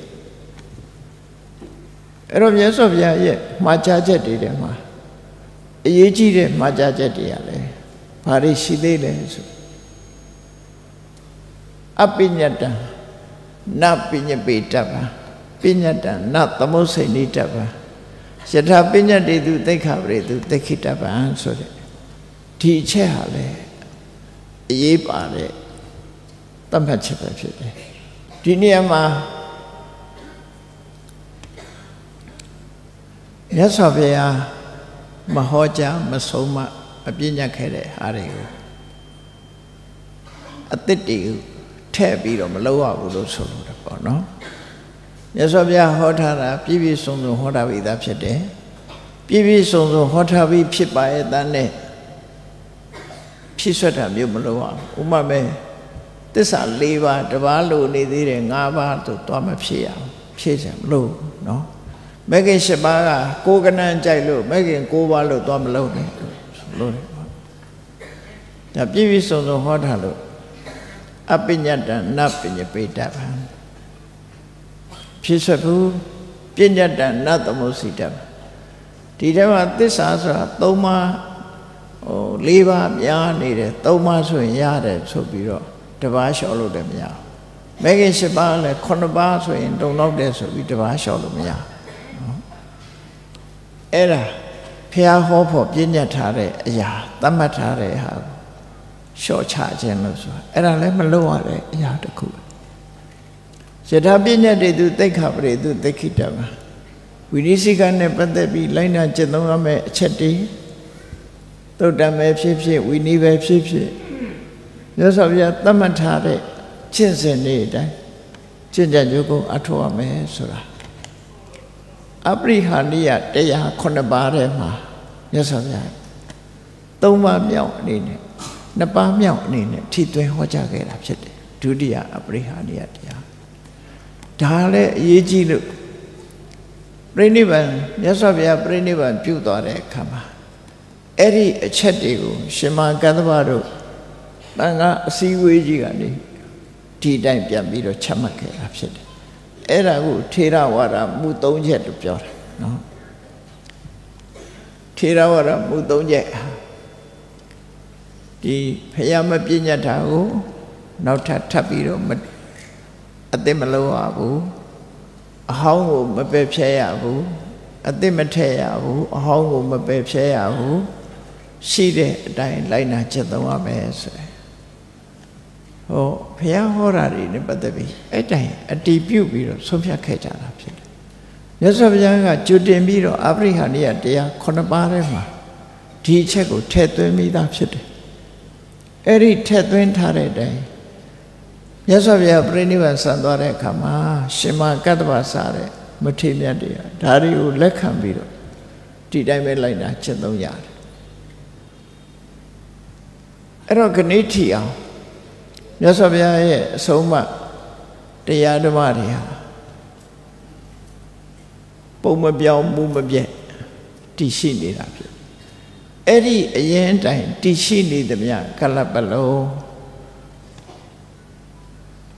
အဲ့တော့မြတ်စွာဘုရားရဲ့မှာကြားချက်တွေထဲမှာအရေးကြီးတဲ့မှာကြားချက်တွေရတယ်ဘာတွေရှိသေးလဲဆိုအပိညတံနပိညပေတ္တဗံပိညတံနသမုစိဏိတ္တဗံယထာပိညတေတုသိက္ခာပရိတုသိက္ခိတဗံဆိုတဲ့ဒီအချက်ဟာလေအရေးပါတဲ့သတ်မှတ်ချက်ပဲဖြစ်တယ်ဒီနေရာမှာမြတ်စွာဘုရားမဟောကြားမဆုံးမအပြည့်ညတ်ခဲ့တဲ့ဟာတွေကိုအသစ်တွေကိုထည့်ပြီးတော့မလုပ်ရဘူးလို့ဆိုလို့ပေါ့နော်မြတ်စွာဘုရားဟောထားတာပြည့်ပြည့်စုံစုံဟောထားပြီးသားဖြစ်တယ်ပြည့်ပြည့်စုံစုံဟောထားပြီးဖြစ်ပါရဲ့တန်းနဲ့ဖြည့်ဆွတ်တာမျိုးမလုပ်ရဘူးဥပမာသစ္စာ၄ပါးတစ်ပါးလို့နေသေးတယ်၅ပါးသို့သွားမဖြစ်ရအောင်ဖြည့်ချင်မလို့နော်မဂ္ဂင်၈ပါးကကိုယ်ကနန်းကြိုက်လို့မဂ္ဂင်၉ပါးလို့သွားမလို့နဲ့လို့ဒါပြည့်ပြည့်စုံစုံဟောထားလို့အပိညတံနပိညပေတ္တဗံဖြစ်ဆွဘူးပညတံနသမုစိတ္တဗံဒီထဲမှာသစ္စာဆိုတာ၃ပါး၄ပါးများနေတယ်၃ပါးဆိုရင်ရတယ်ဆိုပြီးတော့တစ်ပါးလျှော့လို့လည်းမရဘူးမဂ္ဂင်၈ပါးလည်း9ပါးဆိုရင်တုံတော့တယ်ဆိုပြီးတစ်ပါးလျှော့လို့မရဘူးအဲ့ဒါဘုရားဟောဖို့ပြည့်ညတ်ထားတဲ့အရာသတ်မှတ်ထားတဲ့ဟာလျှော့ချခြင်းလို့ဆိုတာအဲ့ဒါလည်းမလုပ်ရတဲ့အရာတစ်ခုယထာပြည့်ညတ်တွေသူသိက္ခာပရိသူသိက္ခိတဗံဝိနည်းစည်းကမ်းနဲ့ပတ်သက်ပြီးလိုက်နာကျင့်သုံးရမယ့်အချက်တွေသုတ္တံပဲဖြစ်ဖြစ်ဝိနည်းပဲဖြစ်ဖြစ်မြတ်စွာဘုရားသတ်မှတ်ထားတဲ့ကျင့်စဉ်တွေအတိုင်းကျင့်ကြံကြိုးကိုအထောက်ရမယ်ဆိုတာအပရိဟာနိယတရား9ပါးထဲမှာမြတ်စွာဘုရား3ပါးမြောက်အနေနဲ့2ပါးမြောက်အနေနဲ့ထိသွင်းဟောကြားခဲ့တာဖြစ်တယ်ဒုတိယအပရိဟာနိယတရားဒါလည်းအရေးကြီးလို့ပြိဋိဘံမြတ်စွာဘုရားပြိဋိဘံပြုသွားတဲ့အခါမှာအဲ့ဒီအချက်တွေကိုရှင်မကန္တဗတို့တန်ခါအစည်းအဝေးကြီးကနေဒီတိုင်းပြန်ပြီးတော့ချက်မှတ်ခဲ့တာဖြစ်တယ်အဲ့ဒါကိုထေရဝါဒမူ3ချက်လို့ပြောတာနော်ထေရဝါဒမူ3ချက်ဒီဖယားမပြည့်ညတ်တာကိုနောက်ထပ်ပြီးတော့အသိမလို့ရဘူးအဟောင်းကိုမပယ်ဖြဲရဘူးအသိမထည့်ရဘူးအဟောင်းကိုမပယ်ဖြဲရဘူးရှိတဲ့အတိုင်းလိုက်နာကျင့်သုံးရမယ်ဆိုရင်ဟောဘုရားဟောတာတွေနဲ့ပတ်သက်ပြီးအဲ့တိုင်းအတည်ပြုပြီးတော့ဆုံးဖြတ်ခဲ့ကြတာဖြစ်တယ်မြတ်စွာဘုရားကကြွတင်ပြီးတော့အပရိဟာနိယတရား9ပါးထဲမှာဒီအချက်ကိုထည့်သွင်းမိသားဖြစ်တယ်အဲ့ဒီထည့်သွင်းထားတဲ့အတိုင်းမြတ်စွာဘုရားပြိဋိဘံဆံသွားတဲ့အခါမှာရှင်မကတ္တဗစားတဲ့မထေရမြတ်တွေကဒါတွေကိုလက်ခံပြီးတော့ဒီတိုင်းပဲလိုက်တာကျင့်သုံးရတယ်အဲ့တော့ခဏိထီအောင်မြတ်စွာဘုရားရဲ့အဆုံးအမတရားဓမ္မတွေဟာပုံမပြောင်းမှုမပြတ်တည်ရှိနေတာဖြစ်အဲ့ဒီအရင်တိုင်တည်ရှိနေသမျှကလပ်ပလုံး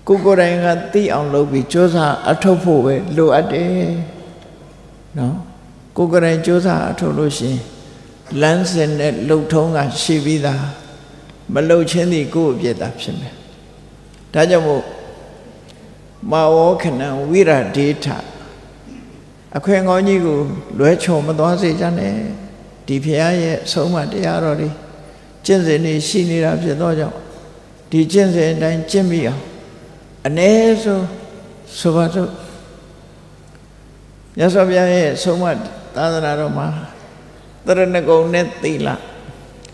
ကိုယ်တိုင်ကသိအောင်လုပ်ပြီးကြိုးစားအထောက်ဖို့ပဲလိုအပ်တယ်နော်ကိုယ်တိုင်ကြိုးစားအထောက်လို့ရှိရင်လမ်းစဉ်နဲ့လှုပ်ထုံးကရှိပြီးသားမလှုပ်ချင်းသည်ကိုယ့်အပြစ်သာဖြစ်မယ်ဒါကြောင့်မို့မာဝေါခဏံဝိရဒေထအခွင့်ကောင်းကြီးကိုလွဲချော်မသွားစေကြနဲ့ ဒီဖရာရဲ့ဆုံးမတရားတော်တွေကျင့်စဉ်တွေရှိနေတာဖြစ်သောကြောင့်ဒီကျင့်စဉ်အတိုင်းကျင့်ပြီးအောင်အ ਨੇ ဆိုပါစို့မြတ်စွာဘုရားရဲ့ဆုံးမသာသနာတော်မှာတရဏဂုံနဲ့သီလ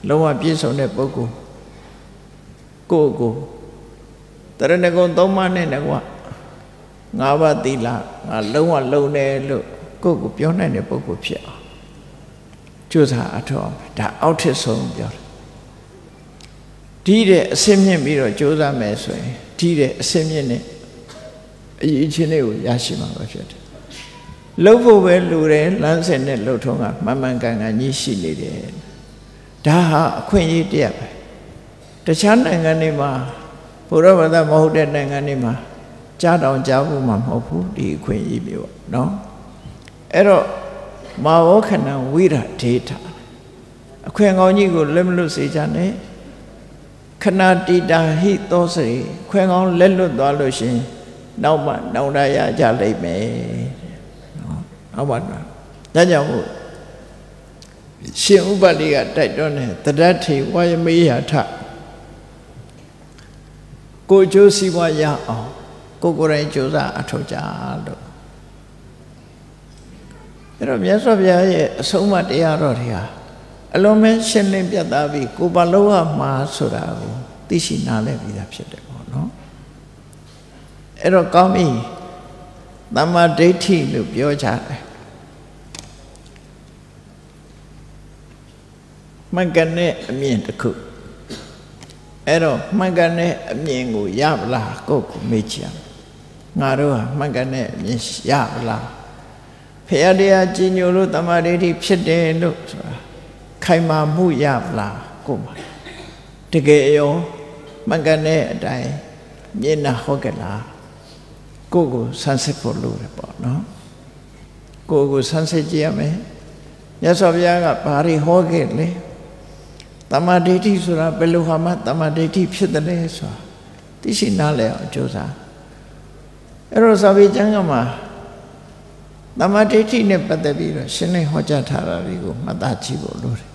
လုံးဝပြည့်စုံတဲ့ပုဂ္ဂိုလ်ကိုတရဏဂုံ၃ပါးနဲ့ကွာ၅ပါးသီလငါလုံးဝလုံတယ်လို့ကိုပြောနိုင်တဲ့ပုဂ္ဂိုလ်ဖြစ်အောင်ကြိုးစားအထောက်ဒါအောက်ထစ်ဆုံးပြောတယ်ဒီတဲ့အစင်းမြင့်ပြီးတော့ကြိုးစားမယ်ဆိုရင်ဒီတဲ့အစင်းမြင့်နဲ့အရေးချင်းလေးကိုရရှိမှာပဲဖြစ်တယ်လှုပ်ဖို့ပဲလူတယ်လမ်းစဉ်နဲ့လှုပ်ထုံးကမှန်မှန်ကန်ကန်ကြီးရှိနေတယ်ဒါဟာအခွင့်အရေးတရက်ပဲတခြားနိုင်ငံတွေမှာဘုရားဘာသာမဟုတ်တဲ့နိုင်ငံတွေမှာကြားတောင်ကြားဖို့မှမဟုတ်ဘူးဒီအခွင့်အရေးမျိုးပေါ့နော်အဲ့တော့မာဝခဏဝိရဒေတာအခွင့်ကောင်းကြီးကိုလက်မလွတ်စေကြနဲ့ခဏတိတာဟိသောစရိခွင့်ကောင်းလက်လွတ်သွားလို့ရှင်နောက်မှနောင်တရကြလိမ့်မယ်နော်နောက်မှဒါကြောင့်မို့ရှင်ဥပတိကတိုက်တွန်းတယ်တဒဋ္ဌိဝါယမေယထကိုကျိုးစီးပွားရအောင်ကိုယ်တိုင်ကြိုးစားအထောက်ကြလို့အဲ့တော့မြတ်စွာဘုရားရဲ့အဆုံးအမတရားတော်တွေဟာအလုံးမဲရှင်းလင်းပြတ်သားပြီးကိုယ်ဘာလို့ရမှာဆိုတာကိုသိရှိနားလည်ပြီးသားဖြစ်တယ်ပေါ့နော်အဲ့တော့ကောင်းပြီသမ္မာဒိဋ္ဌိလို့ပြောကြတယ်မှန်ကန်တဲ့အမြင်တစ်ခုအဲ့တော့မှန်ကန်တဲ့အမြင်ကိုရပါလားကိုယ့်ကိုမေးချင်ငါတို့ဟာမှန်ကန်တဲ့အမြင်ရပါလားဖရာတရားကြည်ညိုလို့သမ္မာဒိဋ္ဌိဖြစ်တယ်လို့ဆိုတာခိုင်မာမှုရပါလားကိုယ်မှာတကယ်ရောမှန်ကန်တဲ့အတိုင်းမြင်တာဟုတ်ကဲ့လားကိုယ့်ကိုဆန်းစစ်ဖို့လိုတယ်ပေါ့နော်ကိုယ့်ကိုဆန်းစစ်ကြည့်ရမယ်မြတ်စွာဘုရားကဘာတွေဟောခဲ့လဲသမ္မာဒိဋ္ဌိဆိုတာဘယ်လိုဟာမှသမ္မာဒိဋ္ဌိဖြစ်တယ်လဲဆိုတာသိရှိနားလည်အောင်ကြိုးစားအဲ့တော့စာပေကျမ်းကမှာသမ္မာဒိဋ္ဌိနဲ့ပတ်သက်ပြီးတော့ရှင်းလင်းဟောကြားထားတာတွေကိုမှတ်သားကြည့်ဖို့လိုတယ်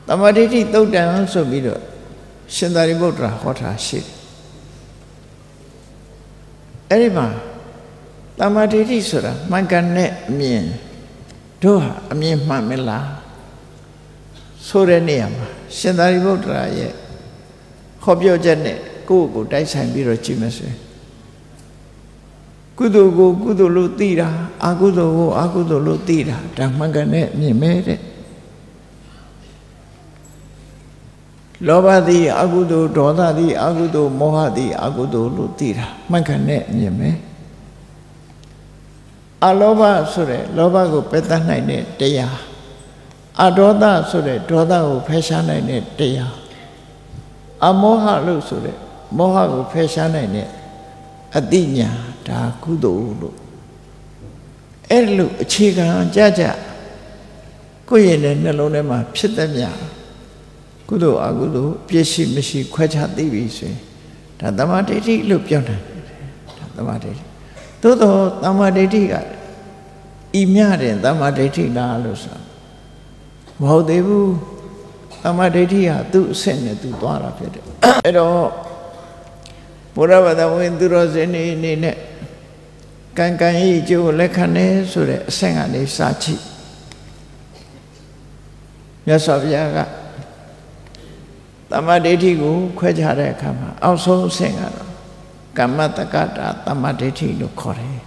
သမ္မာဒိဋ္ဌိသုတ်တံဆိုပြီးတော့ရှင်သာရိပုတ္တရာဟောထားရှိတယ်အဲ့ဒီမှာသမ္မာဒိဋ္ဌိဆိုတာမှန်ကန်တဲ့အမြင်တို့ဟာအမြင်မှန်မလားဆိုတဲ့နေရာမှာရှင်သာရိပုတ္တရာရဲ့ဟောပြောချက်နဲ့ကိုယ့်ကိုတိုက်ဆိုင်ပြီးတော့ကြည့်မယ်ဆိုရင်ကုသိုလ်ကိုကုသိုလ်လို့သိတာအကုသိုလ်ကိုအကုသိုလ်လို့သိတာဒါမှန်ကန်တဲ့အမြင်ပဲတဲ့လောဘသည်အကုသိုလ်ဒေါသသည်အကုသိုလ်မောဟသည်အကုသိုလ်လို့သိတာမှန်ကန်တဲ့အမြင်ပဲအလောဘဆိုတဲ့လောဘကိုပယ်တတ်နိုင်တဲ့တရားအဒေါသဆိုတဲ့ဒေါသကိုဖယ်ရှားနိုင်တဲ့တရားအမောဟလို့ဆိုတဲ့မောဟကိုဖယ်ရှားနိုင်တဲ့အတိညာဒါကုသိုလ်လို့အဲ့လိုအခြေခံကြကြကိုယ့်ရဲ့နှလုံးထဲမှာဖြစ်တဲ့မြတ်ကုသိုလ်အကုသိုလ်ပြည့်ရှိမရှိခွဲခြားသိပြီဆိုရင်ဒါသမ္မာဒိဋ္ဌိလို့ပြောနိုင်တယ်ဒါသမ္မာဒိဋ္ဌိသို့တော့သမ္မာဒိဋ္ဌိကဤမြတဲ့သမ္မာဒိဋ္ဌိလားလို့ဆိုမဟုတ်သေးဘူးသမ္မာဒိဋ္ဌိဟာသူ့အဆင့်နဲ့သူသွားတာဖြစ်တယ်အဲ့တော့ဘုရားဘာသာဝင်သူတော်စင်နေနဲ့ကံကံဤကျိုးလက်ခံနေဆိုတဲ့အဆင့်ကနေစချိမြတ်စွာဘုရားကသမ္မာဒိဋ္ဌိကိုခွဲခြားတဲ့အခါမှာအောက်ဆုံးအဆင့်ကတော့ကမ္မတက္ကတာသမ္မာဒိဋ္ဌိလို့ခေါ်တယ်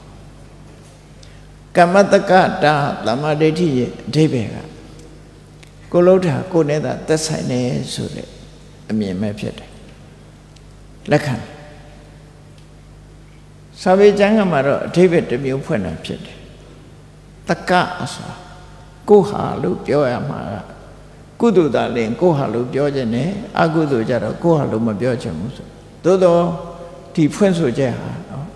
ကမ္မတက္ကတာသမ္မာဒိဋ္ဌိရဲ့အဓိပ္ပာယ်ကကိုလုံးတာကိုနဲ့သာသက်ဆိုင်နေဆိုတဲ့အမြင်ပဲဖြစ်တယ်လက်ခံစာပေကျမ်းကမှာတော့အဓိပ္ပာယ်တစ်မျိုးဖွင့်တာဖြစ်တယ်တက္ကဆိုတာကိုဟာလို့ပြောရမှာကကုသိုလ်သာလင်ကိုဟာလို့ပြောခြင်းနဲ့အကုသိုလ်ကြတော့ကိုဟာလို့မပြောချင်ဘူးဆိုသို့တော့ဒီဖွင့်ဆိုချက်ဟာနော်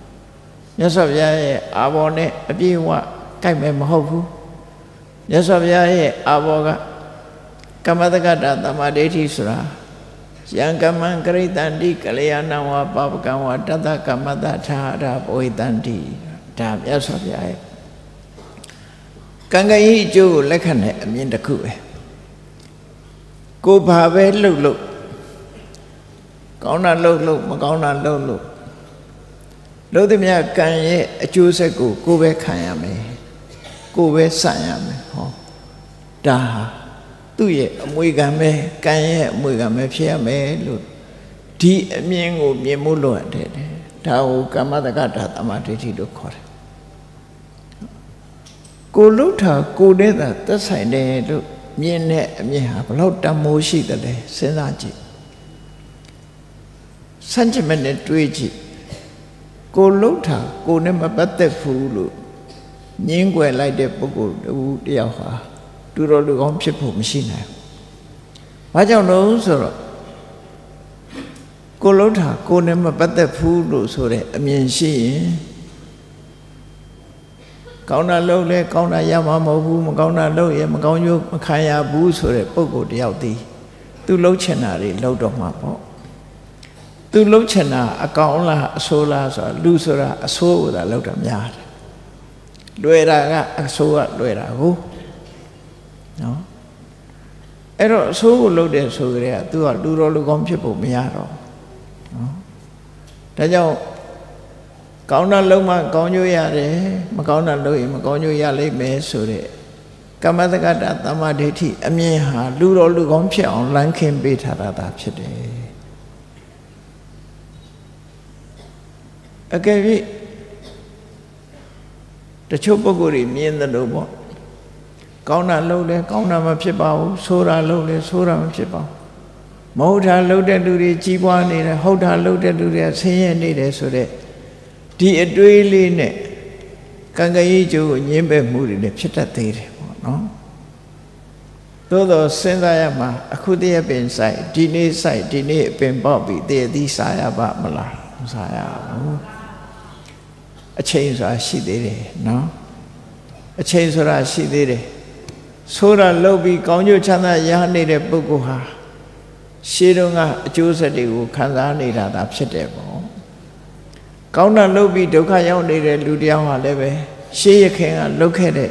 မြတ်စွာဘုရားရဲ့အာဘော်နဲ့အပြည့်အဝကိုက်မယ်မဟုတ်ဘူးမြတ်စွာဘုရားရဲ့အာဘော်ကကမ္မတက္ကတာသမ္မာဒိဋ္ဌိဆိုတာယံကမ္မံကရိတန္တိကလျာဏံဝါပါပကံဝါတတ္တကမ္မတထာရဘဝိတန္တိဒါမြတ်စွာဘုရားရဲ့က ကံကံဤအကျိုးကိုလက်ခံတဲ့အမြင်တစ်ခုပဲကိုဘာပဲလှုပ်လို့ကောင်းတာလှုပ်လို့မကောင်းတာလှုပ်လို့လို့သည်များကံရဲ့အကျိုးဆက်ကိုကိုပဲခံရမယ်ကိုပဲဆန့်ရမယ်ဟောဒါဟာသူ့ရဲ့အမွေခံပဲကံရဲ့အမွေခံပဲဖြစ်ရမယ်လို့ဒီအမြင်ကိုမြင်မှုလို့ရတယ်ဒါကိုကမ္မတက္ကတာသမာဓိဋ္ဌိလို့ခေါ်တယ်ကိုလှုပ်တာကိုနဲ့သာသက်ဆိုင်တယ်လို့မြင်တဲ့အမြင်ဟာဘလောက်တန်မိုးရှိတယ်လဲစဉ်းစားကြည့်စัจ jit နဲ့တွေးကြည့်ကိုလှုပ်တာကိုနဲ့မပတ်သက်ဘူးလို့ငင်းွယ်လိုက်တဲ့ပုဂ္ဂိုလ်တယောက်ဟာတူတော်လူကောင်းဖြစ်ဖို့မရှိနိုင်ဘူး။ဘာကြောင့်လို့ဆိုတော့ကိုလှုပ်တာကိုနဲ့မပတ်သက်ဘူးလို့ဆိုတဲ့အမြင်ရှိရင်ကောင်းတာလုပ်လဲကောင်းတာရမှာမဟုတ်ဘူးမကောင်းတာလုပ်ရင်မကောင်းကျိုးမခံရဘူးဆိုတဲ့ပုဂ္ဂိုလ်တယောက်တည်းသူလှုပ်ချင်တာတွေလှုပ်တော့မှာပေါ့သူလှုပ်ချင်တာအကောင်းလားအဆိုးလားဆိုတာလူဆိုတာအဆိုးကိုသာလှုပ်တာများတယ်လွယ်တာကအဆိုးကလွယ်တာကိုနော်အဲ့တော့အဆိုးကိုလှုပ်တဲ့ဆိုကြတဲ့ကသူကလူတော်လူကောင်းဖြစ်ဖို့မရတော့နော်ဒါကြောင့်ကောင်းတာလုံးမှကောင်းကျိုးရတယ်မကောင်းတာလုပ်ရင်မကောင်းကျိုးရလိမ့်မယ်ဆိုတဲ့ကမ္မတက္ကတာသမာဓိဋ္ဌိအမြင်ဟာလူတော်လူကောင်းဖြစ်အောင်လမ်းခင်းပေးထားတာဖြစ်တယ်အကယ်၍တချို့ပုဂ္ဂိုလ်တွေမြင်တယ်လို့ပေါ့ကောင်းတာလုပ်လဲကောင်းတာမဖြစ်ပါဘူးဆိုးတာလုပ်လဲဆိုးတာမဖြစ်ပါဘူးမဟုတ်တာလုပ်တဲ့လူတွေကြီးပွားနေတယ်ဟုတ်တာလုပ်တဲ့လူတွေဆင်းရဲနေတယ်ဆိုတဲ့ဒီအတွေးလေးနဲ့ကံကံကြီးကျိုးကိုညှင်းပယ်မှုတွေလည်းဖြစ်တတ်သေးတယ်ပေါ့နော်သို့တော့စဉ်းစားရမှာအခုတည်းပင်ဆိုင်ဒီနေ့ဆိုင်ဒီနေ့အပင်ပေါက်ပြီးတည်းသီးစားရပါမလားမစားရဘူးအချိန်ဆိုတာရှိသေးတယ်နော်အချိန်ဆိုတာရှိသေးတယ်ဆိုးတာလုပ်ပြီးကောင်းကျိုးချမ်းသာရနေတဲ့ပုဂ္ဂိုလ်ဟာရှေးတုန်းကအကျိုးဆက်တွေကိုခံစားနေတာသာဖြစ်တယ်ပေါ့ကောင်းတာလုပ်ပြီးဒုက္ခရောက်နေတဲ့လူတယောက်ဟာလည်းပဲရှေးရခင်ကလုပ်ခဲ့တဲ့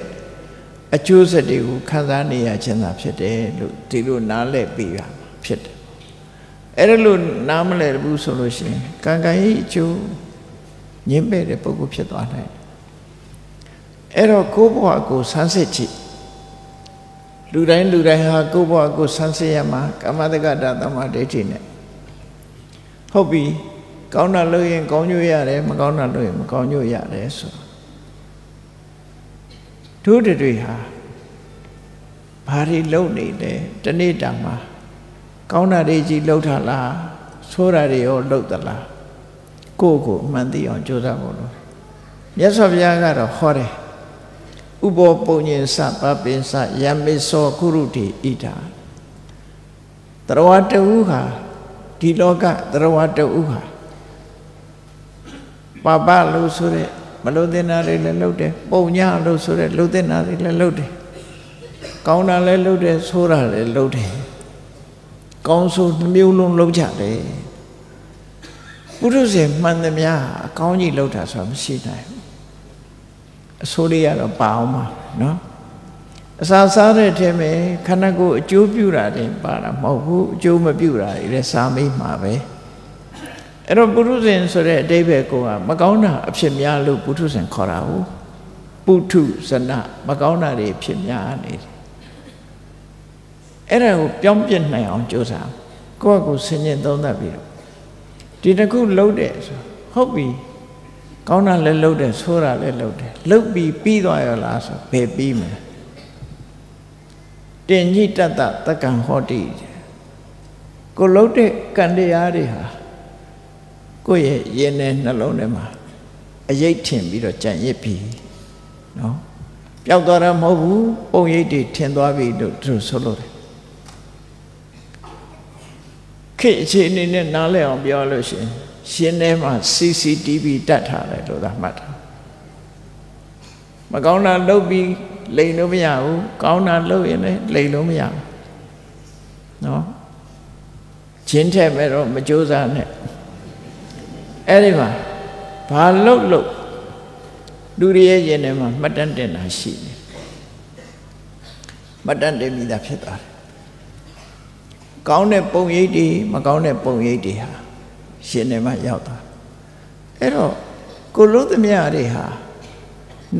အကျိုးဆက်တွေကိုခံစားနေရခြင်းသာဖြစ်တယ်လို့ဒီလိုနားလည်ပြီးရမှာဖြစ်တယ်အဲ့ဒါလို့နားမလည်ဘူးဆိုလို့ရှိရင်ကံကံဤအကျိုးညှင်းပယ်တဲ့ပုဂ္ဂိုလ်ဖြစ်သွားနိုင်တယ်အဲ့တော့ကိုယ့်ဘဝကိုဆန်းစစ်ကြည့်လူတိုင်းဟာကိုယ့်ဘဝကိုဆန်းစစ်ရမှာကမ္မတက္ကတာသမာဓိဋ္ဌိနဲ့ဟုတ်ပြီကောင်းတာလုပ်ရင်ကောင်းကျိုးရတယ်မကောင်းတာလုပ်ရင်မကောင်းကျိုးရတယ်ဆိုတို့တွေဟာဘာတွေလုပ်နေလဲတနေ့တာမှာကောင်းတာတွေကြီးလှုပ်တာလားဆိုးတာတွေရောလှုပ်သလားကိုယ့်ကိုအမှန်သိအောင်ကြိုးစားဖို့လို့မြတ်စွာဘုရားကတော့ဟောတယ်ဥပောပုံညင်စပပင်စယမေသောကုရုတိဣဒာတရဝတဝုဟာဒီလောကတရဝတဝုဟာပပလို့ဆိုတဲ့မလို့တင်တာတွေလည်းလုပ်တယ်ပုံညလို့ဆိုတဲ့လို့တင်တာတွေလည်းလုပ်တယ်ကောင်းတာလည်းလုပ်တယ်ဆိုးတာလည်းလုပ်တယ်ကောင်းဆိုးနှမျိုးလုံးလုပ်ကြတယ်ပုရုษေမှန်သမျှအကောင်းကြီးလုပ်တာဆိုတာမရှိနိုင်ဘူးအဆိုးလေးကတော့ပါအောင်ပါနော်အစာစားတဲ့အထက်မှာခန္ဓာကိုယ်အကျိုးပြုတာတင်ပါတာမဟုတ်ဘူးအကျိုးမပြုတာတွေလည်းစားမိမှာပဲအဲ့တော့ပုထုဇဉ်ဆိုတဲ့အဓိပ္ပာယ်ကိုမကောင်းတာအဖြစ်များလို့ပုထုဇဉ်ခေါ်တာဟုတ်ပုထုဇနမကောင်းတာတွေဖြစ်များနေတယ်အဲ့ဒါကိုပြောင်းပြစ်နိုင်အောင်ကြိုးစားကိုယ့်ကိုယ်ဆင်ញင်သုံးသပ်ပြီးတော့ဒီတစ်ခုလှုပ်တယ်ဆိုဟုတ်ပြီကောင်းတာလည်းလှုပ်တယ်ဆိုးတာလည်းလှုပ်တယ်လှုပ်ပြီးသွားရလားဆိုဘယ်ပြီးမလဲတင်ညိတတတက္ကံဟောတိကိုလှုပ်တဲ့ကံတရားတွေဟာကိုယ့်ရဲ့ရင်ထဲနှလုံးထဲမှာအယိတ်ထင်ပြီးတော့ကြံ့ရစ်ပြီးနော်ပျောက်သွားတာမဟုတ်ဘူးပုံရိပ်တွေထင်သွားပြီလို့သူဆိုလို့တယ်ခေတ်အခြေအနေနဲ့နားလည်အောင်ပြောလို့ရှိရင်ရှင်ထဲမှာ CCTV တက်ထားတယ်လို့သာမှတ်တာမကောင်းတာလုပ်ပြီးလိန်လို့မရဘူးကောင်းတာလုပ်ရင်လည်းလိန်လို့မရဘူးနော်ချင်းထက်မဲ့တော့မကြိုးစားနဲ့အဲ့ဒီမှာဘာလုပ်လူတွေရဲ့ရင်ထဲမှာမှတ်တမ်းတင်တာရှိတယ် မတတ်တယ်မိသားဖြစ်သွားတယ်ကောင်းတဲ့ပုံရိပ်တွေမကောင်းတဲ့ပုံရိပ်တွေဟာရှင်နေမှရောက်သွားအဲ့တော့ကိုလုံးသမျှတွေဟာ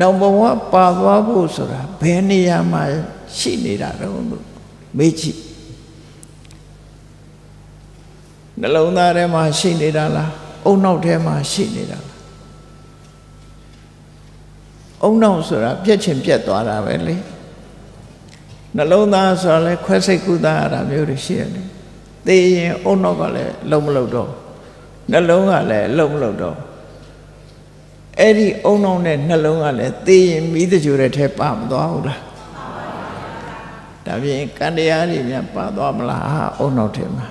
နောက်ဘဝပါသွားဖို့ဆိုတာဘယ်နေရာမှာရှိနေတာတော့လို့မေးကြည့်နှလုံးသားထဲမှာရှိနေတာလားအုံနောက်ထဲမှာရှိနေတာလားအုံနောက်ဆိုတာပြက်ချင်ပြက်သွားတာပဲလေနှလုံးသားဆိုတာလဲခွဲစိတ်ကုသရတာမျိုးတွေရှိရတယ်သိရင်အုံနောက်ကလည်းလုံးမလုံးတော့နှလုံးကလည်းလုံးမလုံးတော့အဲ့ဒီအုံနောက်နဲ့နှလုံးကလည်းသိရင်မိတကြိုတဲ့ထဲပါမသွားဘူးလားဒါပြင်ကံတရားတွေများပါသွားမလားအုံနောက်ထဲမှာ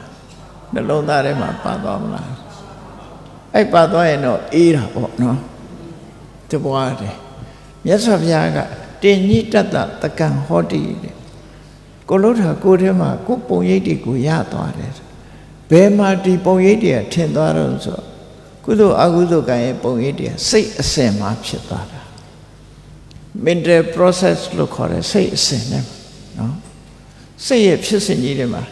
နှလုံးသားထဲမှာပါသွားမလားအဲ့ပါသွားရင်တော့အေးတာပေါ့နော်တပွားတယ်မြတ်စွာဘုရားကတင်ညိတတတကံဟောတိတဲ့ကိုလို့တာကိုထဲမှာကိုပုံရိပ်တွေကိုရသွားတယ်ဘယ်မှာဒီပုံရိပ်တွေကထင်သွားတော့ဆိုကုသိုလ်အကုသိုလ်ကံရဲ့ပုံရိပ်တွေစိတ်အစဉ်မှာဖြစ်သွားတာ mental process လို့ခေါ်တယ်စိတ်အစဉ်နဲ့နော်စိတ်ရဲ့ဖြစ်စဉ်ကြီးတွေမှာ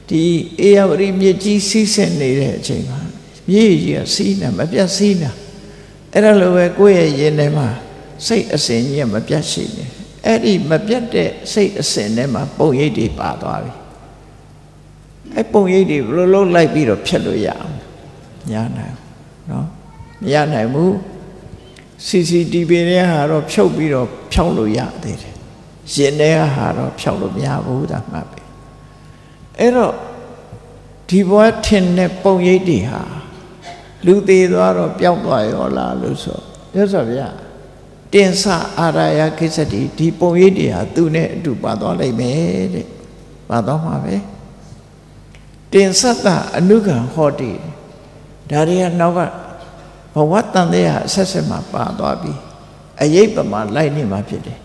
ဒီအေယဝရီမြစ်ကြီးစီးဆင်းနေတဲ့အချိန်မှာမြေကြီးကစီးနေမပြတ်စီးနေအဲ့ဒါလိုပဲကိုယ့်ရဲ့ရင်ထဲမှာစိတ်အစဉ်ကြီးကမပြတ်ရှိနေအဲ့ဒီမပြတ်တဲ့စိတ်အစဉ်ထဲမှာပုံရိပ်တွေပါသွားပြီအဲ့ပုံရိပ်တွေဘယ်လိုလုပ်လိုက်ပြီးတော့ဖြတ်လို့ရအောင်မရနိုင်ဘူးနော်မရနိုင်ဘူး CCTV တွေဟာတော့ဖြုတ်ပြီးတော့ဖြောင်းလို့ရသေးတယ်ရင်ထဲဟာတော့ဖြောင်းလို့မရဘူးဒါမှပဲအဲ့တော့ဒီဘဝထင်တဲ့ပုံရိပ်တွေဟာလူသေးသွားတော့ပျောက်သွားရောလားလို့ဆိုရသော်ဗျာတင်္ဆအာရယကိစ္စတိဒီပုံရိပ်တွေဟာသူနဲ့အတူပါသွားလိမ့်မယ်တဲ့ပါသွားမှာပဲတင်္ဆတအနုကံဟောတိဒါတွေကနောက်ကဘဝတန်တဲ့ဟာဆက်ဆက်မှာပါသွားပြီအယိတ်ပမာလိုက်နေမှာဖြစ်တယ်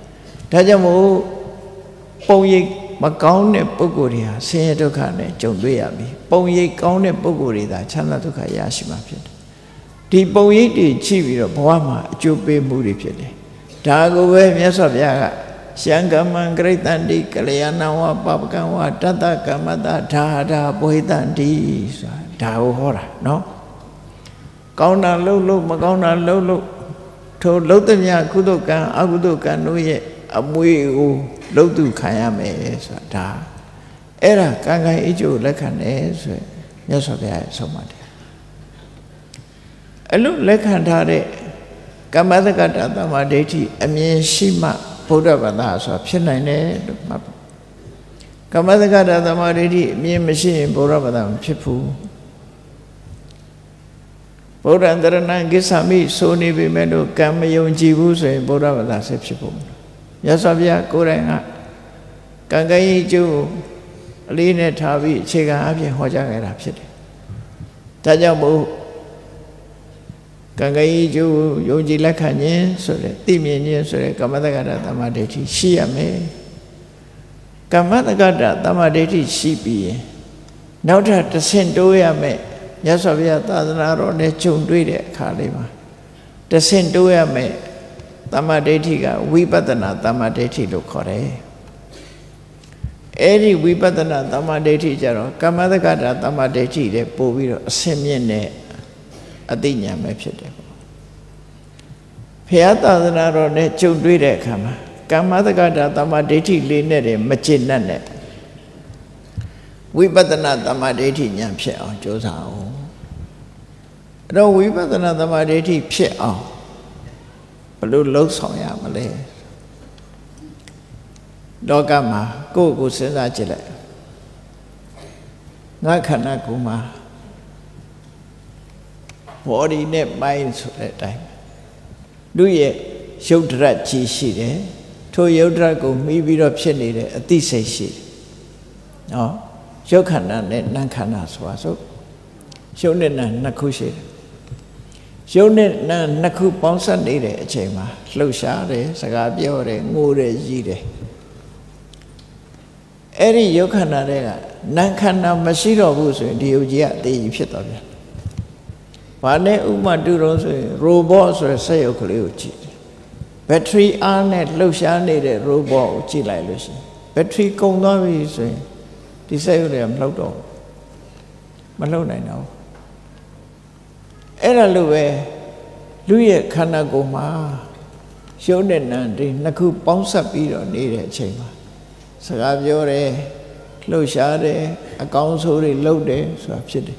ဒါကြောင့်မို့ပုံရိပ်မကောင်းတဲ့ပုဂ္ဂိုလ်တွေဟာဆင်းရဲဒုက္ခနဲ့ကြုံတွေ့ရပြီပုံရိပ်ကောင်းတဲ့ပုဂ္ဂိုလ်တွေသာချမ်းသာဒုက္ခရရှိမှာဖြစ်တယ်ဒီပုံရိပ်တွေကြည့်ပြီးတော့ဘဝမှာအကျိုးပေးမှုတွေဖြစ်တယ်ဒါကိုပဲမြတ်စွာဘုရားကရှံကမံဂရိတန္တိကလျာဏဝပပကံဝတတ္တကမ္မတဒါဒါဘဝိတန္တိဆိုတာဒါကိုဟောတာနော်ကောင်းတာလှုပ်လို့မကောင်းတာလှုပ်လို့ထိုလှုပ်သမျှကုသိုလ်ကံအကုသိုလ်ကံတို့ရဲ့အမွေကိုလှုပ်သူခံရမယ်ဆိုတာဒါအဲ့ဒါကံကံအကျိုးလက်ခံတယ်ဆိုရင်မြတ်စွာဘုရားရဲ့ဆုံးမတယ်အလို့လက်ခံထားတဲ့ကမ္မတက္ကတသမ္မာဒိဋ္ဌိအမြင်ရှိမှဗုဒ္ဓဘာသာဆိုတာဖြစ်နိုင်တယ်လို့မှတ်ကမ္မတက္ကတသမ္မာဒိဋ္ဌိအမြင်မရှိရင်ဗုဒ္ဓဘာသာမဖြစ်ဘူးဗုဒ္ဓံတရဏံကိစ္ဆာမိဆိုနေပေမဲ့လို့ကံမယုံကြည်ဘူးဆိုရင်ဗုဒ္ဓဘာသာဆက်ဖြစ်ဖို့မြတ်စွာဘုရားကိုယ်တိုင်ကကံကံဤကျိုးအလေးနဲ့ထားပြီးအခြေခံအဖြစ်ဟောကြားခဲ့တာဖြစ်တယ်ဒါကြောင့်မို့ကံကံဤကျိုးယုံကြည်လက်ခံခြင်းဆိုတဲ့သိမြင်ခြင်းဆိုတဲ့ကမ္မတက္ကတသမ္မာဒိဋ္ဌိရှိရမယ်ကမ္မတက္ကတသမ္မာဒိဋ္ဌိရှိပြီးရင်နောက်ထပ်တစ်ဆင့်တိုးရမယ်မြတ်စွာဘုရားသာသနာတော်နဲ့ဂျုံတွေ့တဲ့အခါလေးမှာတဆင့်တိုးရမယ်သမ္မာဒိဋ္ဌိကဝိပဿနာသမ္မာဒိဋ္ဌိလို့ခေါ်တယ်အဲ့ဒီဝိပဿနာသမ္မာဒိဋ္ဌိကြတော့ကမ္မတက္ကတာသမ္မာဒိဋ္ဌိတဲ့ပို့ပြီးတော့အစင်မြင့်တဲ့အသိဉာဏ်ပဲဖြစ်တယ်ပေါ့ဘုရားသာသနာတော်နဲ့ဂျုံတွေ့တဲ့အခါမှာကမ္မတက္ကတာသမ္မာဒိဋ္ဌိလေးနဲ့တည်းမကျင့်တတ်နဲ့ဝိပဿနာသမ္မာဒိဋ္ဌိဉာဏ်ဖြစ်အောင်ကြိုးစားအောင်အဲ့တော့ဝိပဿနာသမ္မာဒိဋ္ဌိဖြစ်အောင်ဘယ်လိုလှုပ်ဆောင်ရမလဲလောကမှာကိုယ့်ကိုစဉ်းစားကြည့်လိုက်ငါခန္ဓာကိုယ်မှာ body နဲ့ mind ဆိုတဲ့အတိုင်းလူရဲ့ရုပ်တရက်ကြီးရှိတယ်ထိုရုပ်တရက်ကိုမှီပြီးတော့ဖြစ်နေတဲ့အသိစိတ်ရှိတယ်နော်ရုပ်ခန္ဓာနဲ့နာမ်ခန္ဓာဆိုတာဆိုရုပ်နဲ့နာမ်နှစ်ခုရှိတယ်ရုပ်နဲ့နာမ်နှစ်ခုပေါင်းစပ်နေတဲ့အချိန်မှာလှုပ်ရှားတယ်စကားပြောတယ်ငိုတယ်ရည်တယ်အဲ့ဒီရုပ်ခန္ဓာတွေကနာမ်ခန္ဓာမရှိတော့ဘူးဆိုရင်ဒီယုတ်ကြီးကအသေးကြီးဖြစ်သွားပြန်ဘာနဲ့ဥပမာတူတော့ဆိုရင် robot ဆိုတဲ့စက်ရုပ်ကလေးကိုကြည့်တယ်ဘက်ထရီအားနဲ့လှုပ်ရှားနေတဲ့ robot ကိုကြည့်လိုက်လို့ရှိရင် ဘက်ထရီကုန်သွားပြီဆိုရင်ဒီစက်ရုပ်တွေကမလှုပ်တော့မလှုပ်နိုင်တော့အဲ့ဒါလိုပဲလူရဲ့ခန္ဓာကိုယ်မှာရုပ်နဲ့နာမ်ဒီနှစ်ခုပေါင်းစပ်ပြီးတော့နေတဲ့အချိန်မှာစကားပြောတယ်လှုပ်ရှားတယ်အကောင်းဆိုးတွေလှုပ်တယ်ဆိုတာဖြစ်တယ်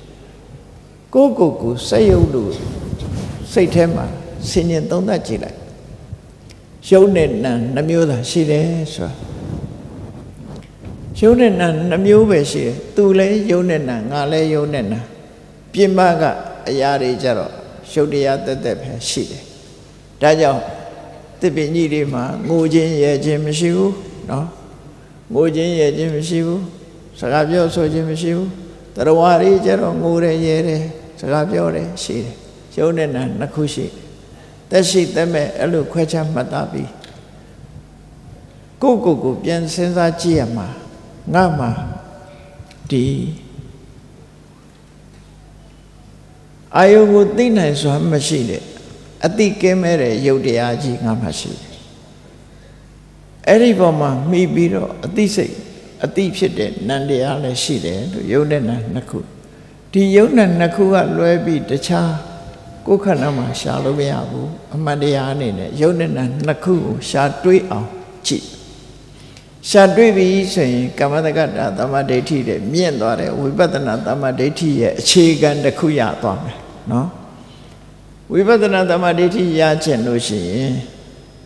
ကိုယ်စက်ရုပ်လို့စိတ်ထဲမှာဆင်ញင်သုံးသပ်ကြည့်လိုက်ရုပ်နဲ့နာမ်နှမျိုးသာရှိတယ်ဆိုတာရုပ်နဲ့နာမ်နှမျိုးပဲရှိတယ်သူလည်းရုပ်နဲ့နာမ်ငါလည်းရုပ်နဲ့နာမ်ပြင်ပကအရာတွေကြတော့ရုပ်တရားတက်တက်ပဲရှိတယ်ဒါကြောင့်သစ်ပင်ကြီးတွေမှာငိုခြင်းရဲခြင်းမရှိဘူးနော်ငိုခြင်းရဲခြင်းမရှိဘူးစကားပြောဆိုခြင်းမရှိဘူးတရားဝါတွေကြတော့ငိုတယ်ရဲတယ်စကားပြောတယ်ရှိတယ်ရုပ်နဲ့နာမ်နှစ်ခုရှိတယ်သက်ရှိသက်မဲ့အဲ့လိုခွဲခြားမှတ်သားပြီးကိုပြန်စဉ်းစားကြည့်ရမှာငါမှာဒီအာယုကိုသိနိုင်စွာမရှိတဲ့အတိကင်းမဲ့တဲ့ယုတ်တရားကြီးငါမှာရှိတယ်အဲ့ဒီပေါ်မှာမှီပြီးတော့အတိစိတ်အတိဖြစ်တဲ့နံတရားလည်းရှိတယ်လို့ယုတ်နဲ့နာနှစ်ခုဒီယုတ်နဲ့နှစ်ခုကလွဲပြီးတခြားကိုယ်ခန္ဓာမှာရှာလို့မရဘူးအမှန်တရားအနေနဲ့ယုတ်နဲ့နာနှစ်ခုကိုရှာတွေးအောင်ကြည့်ရှာတွေးပြီးဆိုရင်ကမ္မတက္ကတာသမ္မာဒိဋ္ဌိတဲ့မြင့်သွားတဲ့ဝိပဿနာသမ္မာဒိဋ္ဌိရဲ့အခြေခံတစ်ခုရသွားမယ်နော်ဝိပဿနာသမ္မာဒိဋ္ဌိရခြင်းလို့ရှိရင်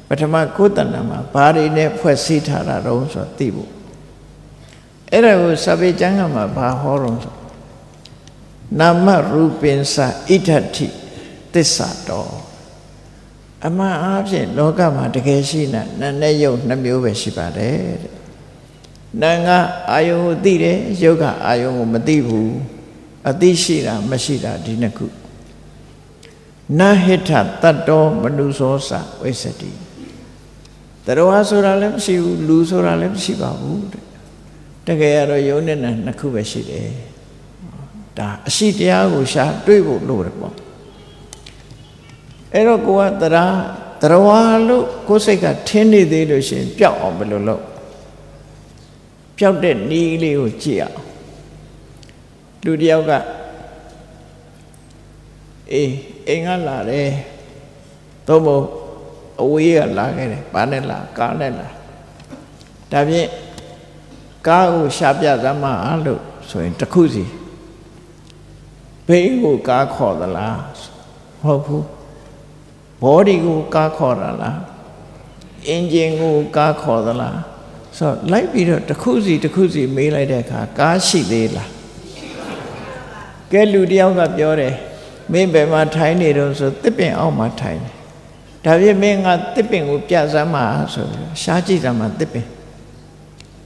ပထမကိုယ်တဏ္ဍာမှာဘာတွေနဲ့ဖွဲ့စည်းထားတာတော့ဆိုသိဖို့အဲ့ဒါကိုစာပေကျမ်းကမှာဘာဟောတော့ဆိုနာမရူပင်္စဣဋ္ဌိသစ္စာတော်အမှန်အားဖြင့်လောကမှာတကယ်ရှိနာနာနဲ့ယုတ်နှစ်မျိုးပဲရှိပါတယ်တဲ့နာကအာယုံကိုသိတယ်ယုတ်ကအာယုံကိုမသိဘူးအသိရှိတာမရှိတာဒီနှစ်ခုနာဟိထတတ္တောမနုသောစဝိသတိတရဝါဆိုတာလည်းမရှိဘူးလူဆိုတာလည်းမရှိပါဘူးတဲ့တကယ်ရတော့ယုံနဲ့နာနှစ်ခုပဲရှိတယ်ဒါအရှိတရားကိုရှာတွေ့ဖို့လိုတယ်ပေါ့အဲ့တော့ကိုကတရဝါလို့ကိုယ်စိတ်ကထင်းနေသေးလို့ရှိရင်ပျောက်အောင်ဘယ်လိုလုပ်ပျောက်တဲ့နည်းလေးကိုကြည့်အောင်လူတယောက်ကအိမ်ကလာတယ်သို့မဟုတ်အဝေးကလာခဲ့တယ်ဘာနဲ့လာကားနဲ့လာဒါဖြင့်ကားကိုရှာပြသမ်းမလို့ဆိုရင်တစ်ခုစီဘေးကိုကားခေါ်သလားမဟုတ်ဘူးဘောဒီကိုကားခေါ်တာလားအင်ဂျင်ကိုကားခေါ်သလားဆိုတော့လိုက်ပြီးတော့တစ်ခုစီမေးလိုက်တဲ့အခါကားရှိသေးလားကဲလူတယောက်ကပြောတယ်မင်းဘယ်မှာထိုင်နေတော့ဆိုတစ်ပင်အောက်မှာထိုင်တယ်ဒါဖြင့်မင်းကတစ်ပင်ကိုပြစမ်းမှာဆိုရှားကြည့်စမ်းမှာတစ်ပင်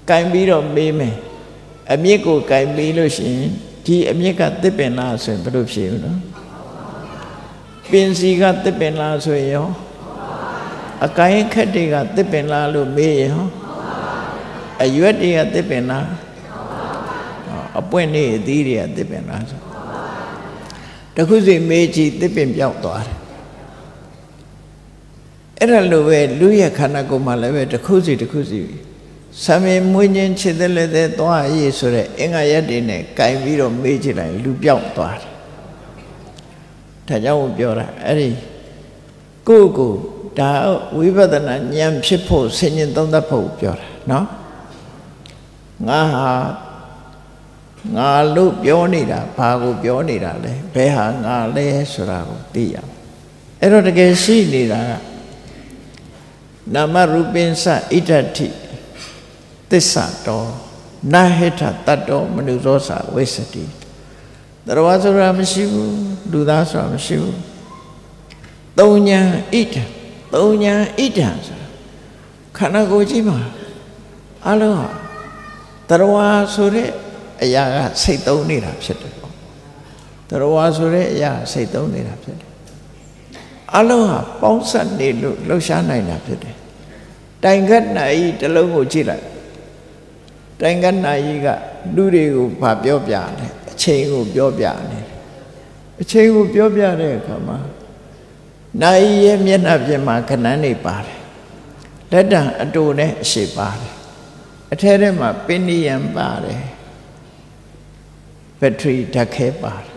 ကင်ပြီးတော့မေးမယ်အမြစ်ကိုကင်ပြီးလို့ရှိရင်ဒီအမြစ်ကတစ်ပင်လားဆိုရင်ဘယ်လိုဖြေဦးနော်ပင်စီကတစ်ပင်လားဆိုရင်ရောအကိုင်းခက်တွေကတစ်ပင်လားလို့မေးရင်ဟောအရွက်တွေကတစ်ပင်လားအပွင့်နေအသီးတွေကတစ်ပင်လားဆိုတခုစီမေးကြည့်တစ်ပင်ပြောက်သွားတယ်အဲ့ဒါလိုပဲလူရဲ့ခန္ဓာကိုယ်မှာလည်းပဲတခုစီဆံမေမွေးခြင်းခြေသက်လက်သက်သွားရည်ဆိုတဲ့အင်္ဂါရက်တွေနဲ့ကင်ပြီးတော့မေးကြည့်လိုက်လူပြောက်သွားတယ်ဒါကြောင့်ပြောတာအဲ့ဒီကိုဒါဝိပဿနာဉာဏ်ဖြစ်ဖို့ဆင်ញင်သုံးသပ်ဖို့ပြောတာနော်ငါလို့ပြောနေတာဘာကိုပြောနေတာလဲဘယ်ဟာငါလဲဆိုတာကိုသိရအောင်အဲ့တော့တကယ်ရှိနေတာကနာမရူပင်္စဣဋ္ဌိသစ္စာတော်နာဟိထတတ္တောမနုသောစဝိသတိတရဝါဆိုတာမရှိဘူးလူသားဆိုတာမရှိဘူးသုံးညာဣဋ္ဌဆိုတာခန္ဓာကိုယ်ကြီးမှာအလုံးဟာတရဝါဆိုတဲ့အရာကစိတ်သုံးနေတာဖြစ်တယ်ပေါ့တရဝါဆိုတဲ့အရာစိတ်သုံးနေတာဖြစ်တယ်အလုံးဟာပေါင်းစပ်နေလို့လှုပ်ရှားနိုင်တာဖြစ်တယ်တိုင်ခတ်နာဤတစ်လုံးကိုကြည့်လိုက်တိုင်ခတ်နာဤကလူတွေကိုဘာပြောပြလဲအချိန်ကိုပြောပြနေတယ်အချိန်ကိုပြောပြတဲ့အခါမှာနာဤရဲ့မျက်နှာပြင်မှာခဏန်းနေပါတယ်လက်တံအတူနဲ့အရှိပါတယ် အထဲထဲမှာပင်နိယံပါတယ်ဘက်ထရီဓာတ်ခဲပါတယ်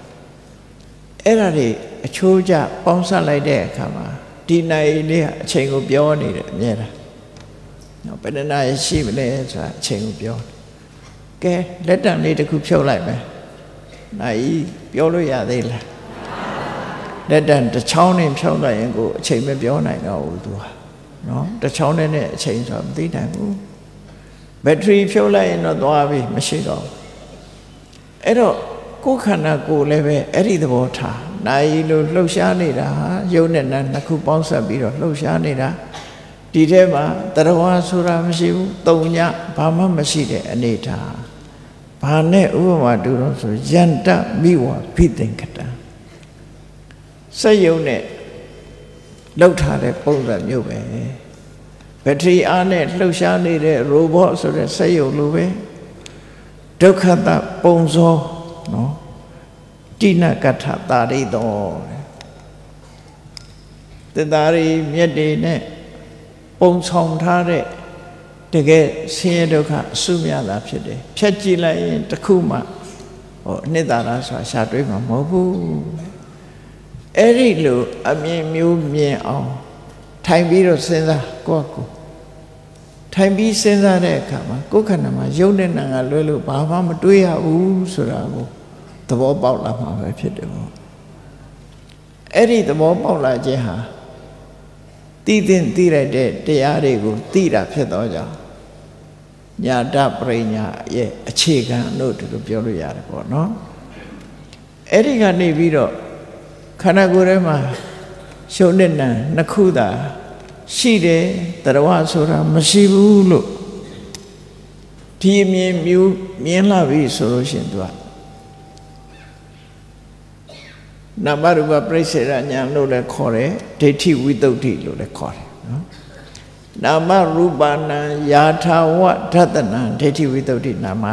အဲ့ဒါတွေအချိုးကျပေါင်းစပ်လိုက်တဲ့အခါမှာဒီနိုင်လေးကအချိန်ကိုပြောနေတယ်အမြဲတမ်းနော်ဘယ်နှနာရရှိမလဲဆိုတာအချိန်ကိုပြောကဲလက်တံလေးတစ်ခုဖြုတ်လိုက်မယ်နိုင်ပြောလို့ရသေးလားလက်တံတစ်ချောင်းနဲ့ဖြုတ်လိုက်ရင်ကိုအချိန်မပြောနိုင်တော့ဘူးသူကနော်တစ်ချောင်းနဲ့အချိန်ဆိုမသိနိုင်ဘူးဘက်ထရီဖြုတ်လိုက်ရင်တော့သွားပြီမရှိတော့အဲ့တော့ကိုယ်ခန္ဓာကိုယ်လည်းပဲအဲ့ဒီသဘောထားနိုင်လို့လှုပ်ရှားနေတာယုံနဲ့နာနှစ်ခုပေါင်းစပ်ပြီးတော့လှုပ်ရှားနေတာဒီထဲမှာတရားဝါဆိုတာမရှိဘူးတုံညဘာမှမရှိတဲ့အနေထားဘာနဲ့ဥပမာတူတော့ဆိုယန္တမိဝဖိသင်္ကတံစက်ယုံနဲ့လှုပ်ထားတဲ့ပုံစံမျိုးပဲဘက်ထရီအားနဲ့လှုပ်ရှားနေတဲ့ရိုဘော့ဆိုတဲ့စက်ယုံလိုပဲဒုက္ခတပုံစောနော်တိနကထတာရိတော်တတာရီမြတ်တွေနဲ့ပုံဆောင်ထားတဲ့တကယ်ဆင်းရဲဒုက္ခအစုမြတာဖြစ်တယ်ဖြတ်ကြည့်လိုက်ရင်တစ်ခုမှအနှစ်သာရဆိုတာရှာတွေးမှာမဟုတ်ဘူးအဲ့ဒီလိုအမြင်မျိုးမြင်အောင်ထိုင်ပြီးတော့စဉ်းစားကိုယ့်ကိုထိုင်ပြီးစဉ်းစားတဲ့အခါမှာကိုယ်ခန္ဓာမှာယုံတဲ့နာကလွဲလို့ဘာမှမတွေးရဘူးဆိုတာကိုသဘောပေါက်လာမှာပဲဖြစ်တယ်ပေါ့အဲ့ဒီသဘောပေါက်လာခြင်းဟာသိလိုက်တဲ့တရားတွေကိုသိတာဖြစ်တော့ကြောင့်ညာတပရိညာရဲ့အခြေခံလို့ဒီလိုပြောလို့ရတယ်ပေါ့နော်အဲ့ဒီကနေပြီးတော့ခန္ဓာကိုယ်ထဲမှာရှုံနဲ့နာနှစ်ခုသာရှိတယ်တရားဝဆိုတာမရှိဘူးလို့ဒီအမြင်မျိုးမြင်လာပြီဆိုလို့ရှိရင်သူကနာမရူပပြိစ္ဆေရဉာဏ်လို့လည်းခေါ်တယ်ဒိဋ္ဌိဝိသုဒ္ဓိလို့လည်းခေါ်တယ်နော်နာမရူပနာယာထာဝဓတ္တနာဒိဋ္ဌိဝိသုဒ္ဓိနာမ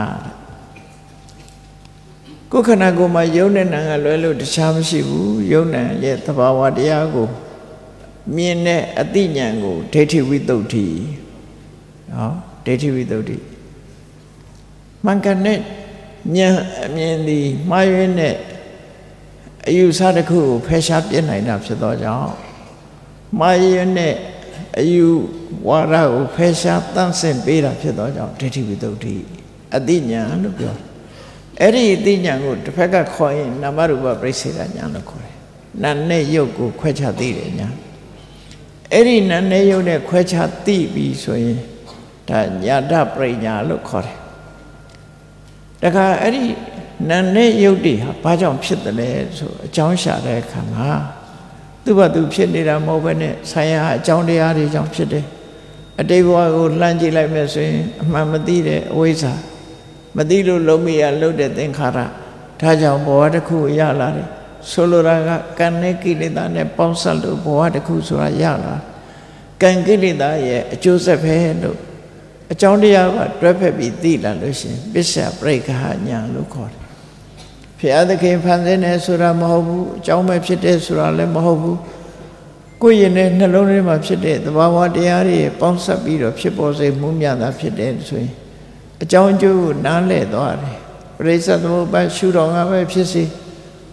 ကိုယ်ခန္ဓာကိုယ်မှာယုံနဲ့နာကလွဲလို့တခြားမရှိဘူးယုံနဲ့ရဲ့သဘာဝတရားကိုမြင်တဲ့အသိဉာဏ်ကိုဒိဋ္ဌိဝိသုဒ္ဓိနော်ဒိဋ္ဌိဝိသုဒ္ဓိမှန်ကန်တဲ့ဉာဏ်အမြင်ဒီမှားယွင်းတဲ့အယူဆတစ်ခုကိုဖယ်ရှားပြစ်နိုင်တာဖြစ်သောကြောင့်မှားယွင်းတဲ့အယူဝါဒကိုဖယ်ရှားတန့်စင်ပေးတာဖြစ်သောကြောင့်ဒိဋ္ဌိဝိသုဒ္ဓိအသိဉာဏ်လို့ပြောအဲ့ဒီအသိဉာဏ်ကိုတစ်ဖက်ကခေါ်ရင်နာမရူပပြိစ္ဆေရဉာဏ်လို့ခေါ်တယ်နာနဲ့ယုတ်ကိုခွဲခြားသိတယ်ညာအဲ့ဒီနာနဲ့ယုတ်နဲ့ခွဲခြားသိပြီဆိုရင်ဒါညာတပရိညာလို့ခေါ်တယ်တခါအဲ့ဒီနာနဲ့ယုတ်တွေဟာဘာကြောင့်ဖြစ်တယ်လဲဆိုအကြောင်းရှာတဲ့အခါမှာသူ့ဘာသူဖြစ်နေတာမဟုတ်ဘဲနဲ့ဆိုင်ရာအကြောင်းတရားတွေကြောင့်ဖြစ်တယ်အတိတ်ဘဝကိုလှမ်းကြည့်လိုက်မယ်ဆိုရင်အမှန်မသိတဲ့အဝိဇ္ဇာမသိလို့လုံးမရလို့တဲ့သင်္ခါရဒါကြောင့်ဘဝတစ်ခုရလာတယ်ဆိုလိုတာကကံနဲ့ကိလေသာနဲ့ပေါင်းစပ်လို့ဘဝတစ်ခုဆိုတာရလာကံကိလေသာရဲ့အကျိုးဆက်ပဲလို့အကြောင်းတရားကတွဲဖက်ပြီးသိလာလို့ရှိရင်ပစ္စယပရိက္ခဉာဏ်လို့ခေါ်တယ်ဘုရားသခင်ဖန်ဆင်းတယ်ဆိုတာမဟုတ်ဘူးအကြောင်းပဲဖြစ်တယ်ဆိုတာလည်းမဟုတ်ဘူးကိုယ်ရင်နဲ့နှလုံးထဲမှာဖြစ်တဲ့သဘာဝတရားတွေပေါင်းစပ်ပြီးတော့ဖြစ်ပေါ်စေမှုမြတ်တာဖြစ်တယ်ဆိုရင်အကြောင်းအကျိုးကိုနားလည်သွားတယ်ပရိစ္ဆေသမုပ္ပါရှုတော်ကပဲဖြစ်စေ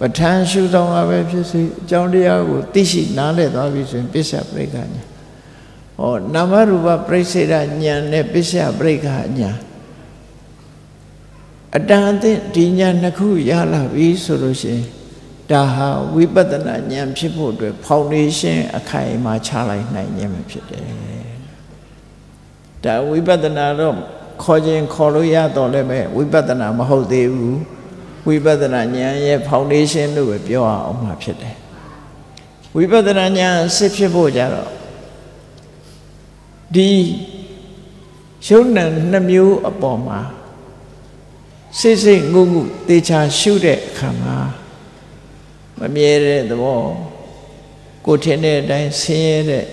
ပဋ္ဌာန်းရှုတော်ကပဲဖြစ်စေအကြောင်းတရားကိုသိရှိနားလည်သွားပြီဆိုရင်ပစ္စယပရိက္ခဉာဏ်ဟောနာမရူပပြိစ္ဆေရဉာဏ်နဲ့ပစ္စယပရိက္ခဉာဏ်အတန်အသင့်ဒီဉာဏ်နှစ်ခုရလာပြီဆိုလို့ရှိရင်ဒါဟာဝိပဿနာဉာဏ်ဖြစ်ဖို့အတွက်ဖောင်ဒေးရှင်းအခိုင်အမာချလိုက်နိုင်ခြင်းပဲဖြစ်တယ်ဒါဝိပဿနာတော့ခေါ်ခြင်းခေါ်လို့ရတော့လည်းပဲဝိပဿနာမဟုတ်သေးဘူးဝိပဿနာဉာဏ်ရဲ့ဖောင်ဒေးရှင်းလို့ပဲပြောအောင်မှာဖြစ်တယ်ဝိပဿနာဉာဏ်စစ်ဖြစ်ဖို့ကြတော့ဒီယုံနံနှစ်မျိုးအပေါ်မှာစိတ်ငုံတေချာရှုတဲ့အခါမှာမမြဲတဲ့သဘောကိုထင်တဲ့အတိုင်းဆင်းရဲတဲ့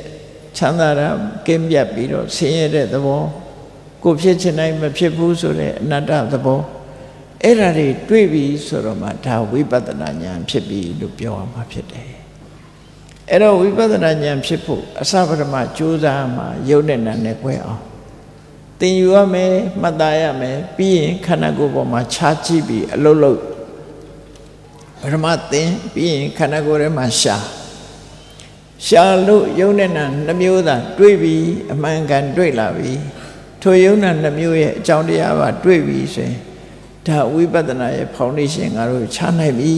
ချမ်းသာတာကင်းပြတ်ပြီးတော့ဆင်းရဲတဲ့သဘောကိုဖြစ်ချင်တိုင်းမဖြစ်ဘူးဆိုတဲ့အနတ္တသဘောအဲ့ဒါတွေတွေ့ပြီဆိုတော့မှဒါဝိပဿနာဉာဏ်ဖြစ်ပြီလို့ပြောရမှာဖြစ်တယ်အဲ့တော့ဝိပဿနာဉာဏ်ဖြစ်ဖို့အစပထမကြိုးစားမှာယုံနဲ့နာနဲ့꿰အောင် သင်ယူရမယ်မှတ်သားရမယ်ပြီးရင်ခန္ဓာကိုယ်ပေါ်မှာခြားကြည့်ပြီးအလုပ်လုပ်ပထမသင်ပြီးရင်ခန္ဓာကိုယ်ထဲမှာရှာလို့ယုံနဲ့နာနှမျိုးသာတွေ့ပြီးအမှန်ကန်တွေ့လာပြီထိုယုံနာနှမျိုးရဲ့အကြောင်းတရားပါတွေ့ပြီဆိုရင်ဒါဝိပဿနာရဲ့ဖောင်ဒေးရှင်းငါတို့ချနိုင်ပြီ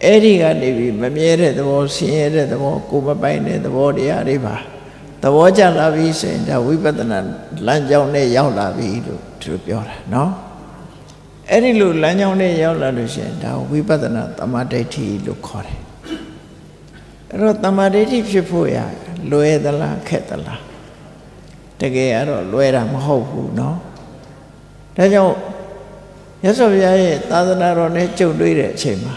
အဲ့ဒီကနေပြီးမမြဲတဲ့သဘောဆင်းရဲတဲ့သဘောကိုယ်မပိုင်တဲ့သဘောတရားတွေပါသဘောကျလာပြီဆိုရင်ဒါဝိပဿနာလမ်းကြောင်းနဲ့ရောက်လာပြီလို့သူပြောတာနော်အဲ့ဒီလိုလမ်းကြောင်းနဲ့ရောက်လာလို့ရှိရင်ဒါဝိပဿနာသမာဓိဋ္ဌိလို့ခေါ်တယ်အဲ့တော့သမာဓိဋ္ဌိဖြစ်ဖို့ရလွယ်သလားခက်သလားတကယ်ကတော့လွယ်တာမဟုတ်ဘူးနော်ဒါကြောင့်မြတ်စွာဘုရားရဲ့သာသနာတော်နဲ့ကြုံတွေ့တဲ့အချိန်မှာ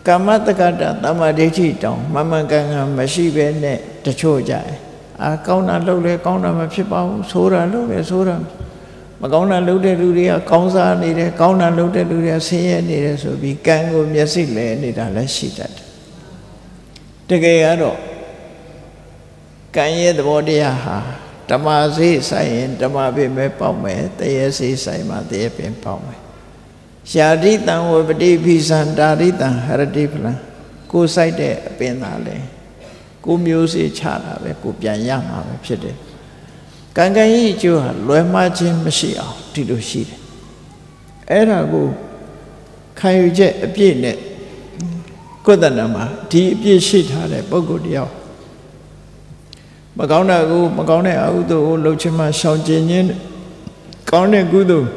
ကာမတက္ကတာသမာဓိဋ္ဌိတောင်မှန်မှန်ကန်ကန်မရှိဘဲနဲ့တချို့ကြတယ်ကောင်းတာလုပ်လဲကောင်းတာမဖြစ်ပါဘူးဆိုးတာလုပ်လဲဆိုးတာမကောင်းတာလုပ်တဲ့လူတွေကကောင်းစားနေတယ်ကောင်းတာလုပ်တဲ့လူတွေကဆင်းရဲနေတယ်ဆိုပြီးကံကိုမျက်စိလဲနေတာလည်းရှိတတ်တယ်တကယ်ကတော့ကံရဲ့သဘောတရားဟာဓမ္မစေဆိုင်ရင်ဓမ္မပင်ပဲပေါက်မယ်တရေစေဆိုင်မှာတရေပင်ပေါက်မယ်ရှာတိတံဝပတိဖိသံတာရိတံဟရတိဖလံကိုယ်ဆိုင်တဲ့အပင်သာလဲကိုမျိုးစေချတာပဲကိုပြန်ရမှာပဲဖြစ်တယ်ကံကံဤအကျိုးဟာလွယ်မှားခြင်းမရှိအောင်ဒီလိုရှိတယ်အဲ့ဒါကိုခံယူချက်အပြည့်နဲ့ကိုယ်တဏ္ဍာမှာဒီအပြည့်ရှိထားတဲ့ပုဂ္ဂိုလ်တယောက်မကောင်းတာကိုမကောင်းတဲ့အကုသိုလ်ကိုလှုပ်ချင်မှရှောင်ကျဉ်ခြင်းကောင်းတဲ့ကုသိုလ်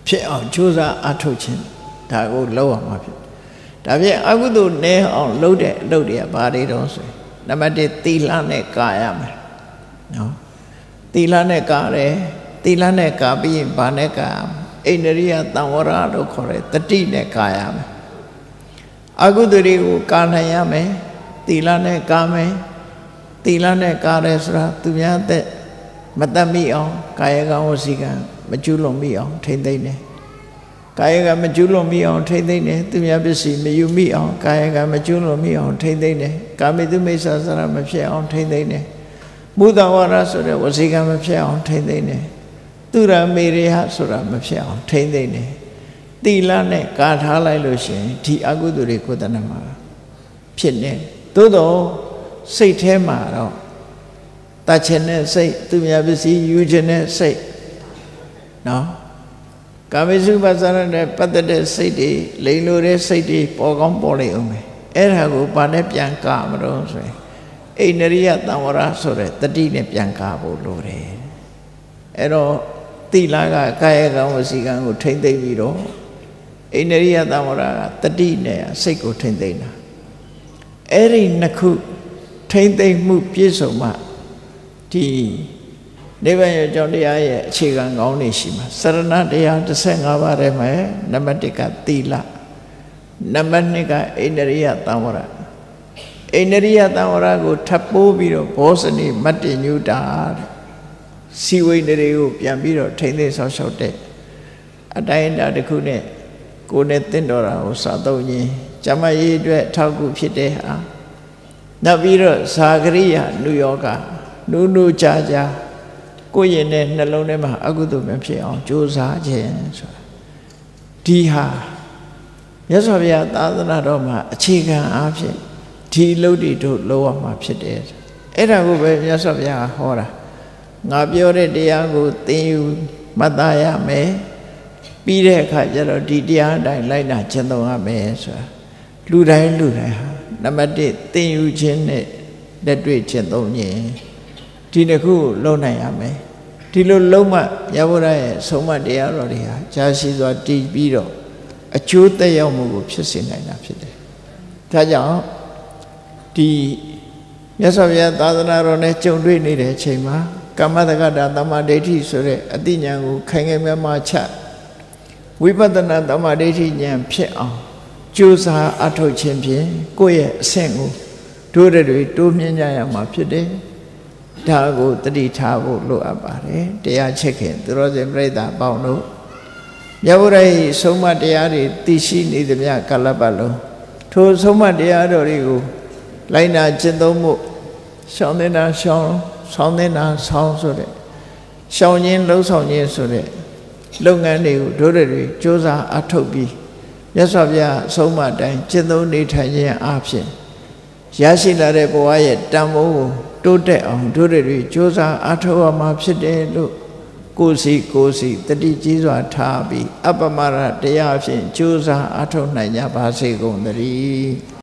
ဖြစ်အောင်ကြိုးစားအားထုတ်ခြင်းဒါကိုလုပ်ရမှာဖြစ်ဒါဖြင့်အကုသိုလ်နည်းအောင်လုပ်တဲ့အလုပ်တွေကဘာတွေတော့ဆိုရင်နံပါတ်1သီလနဲ့ကာရမယ်နော်သီလနဲ့ကာတယ်သီလနဲ့ကာပြီးရင်ဘာနဲ့ကာအိန္ဒြိယသံဝရလို့ခေါ်တယ်တတိနဲ့ကာရမယ်အကုသိုလ်တွေကိုကာနိုင်ရမယ်သီလနဲ့ကာမယ်သီလနဲ့ကာတယ်ဆိုတာသူများတဲ့မတတ်မိအောင်ကာယကံဝစီကံမကျူးလွန်မိအောင်ထိမ့်သိမ့်တယ်ကာယကံမကျူးလွန်မိအောင်ထိမ့်သိမ့်တယ်သူများပစ္စည်းမယူမိအောင်ကာယကံမကျူးလွန်မိအောင်ထိမ့်သိမ့်တယ်ကာမိတုမိစ္ဆာစရမဖြစ်အောင်ထိမ့်သိမ့်တယ်မုဒ္ဒဝါရဆိုတဲ့ဝစီကံမဖြစ်အောင်ထိမ့်သိမ့်တယ်သူရမေရိယဆိုတာမဖြစ်အောင်ထိမ့်သိမ့်တယ်သီလနဲ့ကာထားလိုက်လို့ရှိရင်ဒီအကုသိုလ်တွေကိုယ်တဏ္ဍာမှာဖြစ်နေသို့တော့စိတ်ထဲမှာတော့တတ်ခြင်းနဲ့စိတ်သူများပစ္စည်းယူခြင်းနဲ့စိတ်နော်ကာမိစုပ္ပဇ္ဇရနဲ့ပတ်သက်တဲ့စိတ်တွေလိမ်လို့တဲ့စိတ်တွေပေါ်ကောင်းပေါ်လိမ့်အောင်မယ်အဲ့ဒါကိုဘာနဲ့ပြန်ကာမလို့ဆိုရင်အိန္ဒြိယသံဝရဆိုတဲ့တတိနဲ့ပြန်ကာဖို့လိုတယ်အဲ့တော့သီလကကာယကံဝစီကံကိုထိမ့်သိမ့်ပြီးတော့အိန္ဒြိယသံဝရကတတိနဲ့စိတ်ကိုထိမ့်သိမ့်တာအဲ့ဒီနှစ်ခုထိမ့်သိမ့်မှုပြည့်စုံမှဒီနိဗ္ဗာန်ရဲ့အကြောင်းတရားရဲ့အခြေခံကောင်းနေရှိမှာစရဏတရား15ပါးထဲမှာနံပါတ်1ကသီလနံပါတ်2ကအိန္ဒြိယသံဝရအိန္ဒြိယသံဝရကိုထပ်ပိုးပြီးတော့ဘောဇနိမတ္တညုတာစီဝိန္ဒတွေကိုပြန်ပြီးတော့ထိမ့်သိမ့်ဆောက်ရှောက်တဲ့အတိုင်းအတာတစ်ခုနဲ့ကိုယ်နဲ့တင့်တော်တာကိုစာသုံးခြင်းကျမရေးအတွက်ထောက်ကူဖြစ်တဲ့ဟာနောက်ပြီးတော့ဇာဂရိယနုယောဂနုနုကြာကြာကိုယ့်ရင်နဲ့နှလုံးထဲမှာအကုသိုလ်မဖြစ်အောင်ကြိုးစားခြင်းဆိုတာဒီဟာမြတ်စွာဘုရားသာသနာတော်မှာအခြေခံအားဖြင့်ဒီလုပ်တွေတို့လုပ်ရမှာဖြစ်တယ်အဲ့ဒါကိုပဲမြတ်စွာဘုရားဟောတာငါပြောတဲ့တရားကိုသင်ယူမှတ်သားရမယ်ပြီးတဲ့အခါကျတော့ဒီတရားအတိုင်းလိုက်နာကျင့်သုံးရမယ်ဆိုတာလူတိုင်းဟာနံပါတ်1သင်ယူခြင်းနဲ့လက်တွေ့ကျင့်သုံးခြင်းဒီတစ်ခုလုံးနိုင်ရမယ်ဒီလိုလုံးမှရဗုဒ္ဓရဲ့ဆုံးမတရားတော်တွေဟာကြာရှည်စွာတည်ပြီးတော့အကျိုးသက်ရောက်မှုကိုဖြစ်စေနိုင်တာဖြစ်တယ်ဒါကြောင့်ဒီမြတ်စွာဘုရားသာသနာတော်နဲ့ကြုံတွေ့နေတဲ့အချိန်မှာကမ္မတက္ကတာသမာဓိဋ္ဌိဆိုတဲ့အသိဉာဏ်ကိုခိုင်ခိုင်မာမာချဝိပဿနာသမာဓိဋ္ဌိဉာဏ်ဖြစ်အောင်ကြိုးစားအထောက်ခြင်းဖြင့်ကိုယ့်ရဲ့အဆင့်ကိုတို့တွေတိုးမြင့်ကြရမှာဖြစ်တယ်ဒါကိုတတိထားဖို့လိုအပ်ပါတယ်တရားချက်ခင်သူတော်စင်ပြိဿပေါင်းတို့မြတ်ဗုဒ္ဓရဲ့ဆုံးမတရားတွေသိရှိနေသမျှကာလပတ်လုံးထိုဆုံးမတရားတော်တွေကိုလိုက်နာကျင့်သုံးမှုရှောင်သင်တာရှောင်ဆောင်သင်တာဆောင်ဆိုတဲ့ ရှောင်ခြင်းလှုံ့ဆော်ခြင်းဆိုတဲ့လုပ်ငန်းတွေကိုတို့တွေစ조사အထုတ်ပြီးမြတ်စွာဘုရားအဆုံးအမတိုင်းကျင့်သုံးနေထိုင်ခြင်းအဖြစ်ရရှိလာတဲ့ဘဝရဲ့တန်ဖိုးကိုတိုးတက်အောင်တို့တွေစ조사အထုတ်ရမှာဖြစ်တယ်လို့ကိုယ်စီတတိကြီးစွာထားပြီးအပ္ပမရတရားဖြင့်ကြိုးစားအထောက်နိုင်ကြပါစေကုန်သတည်း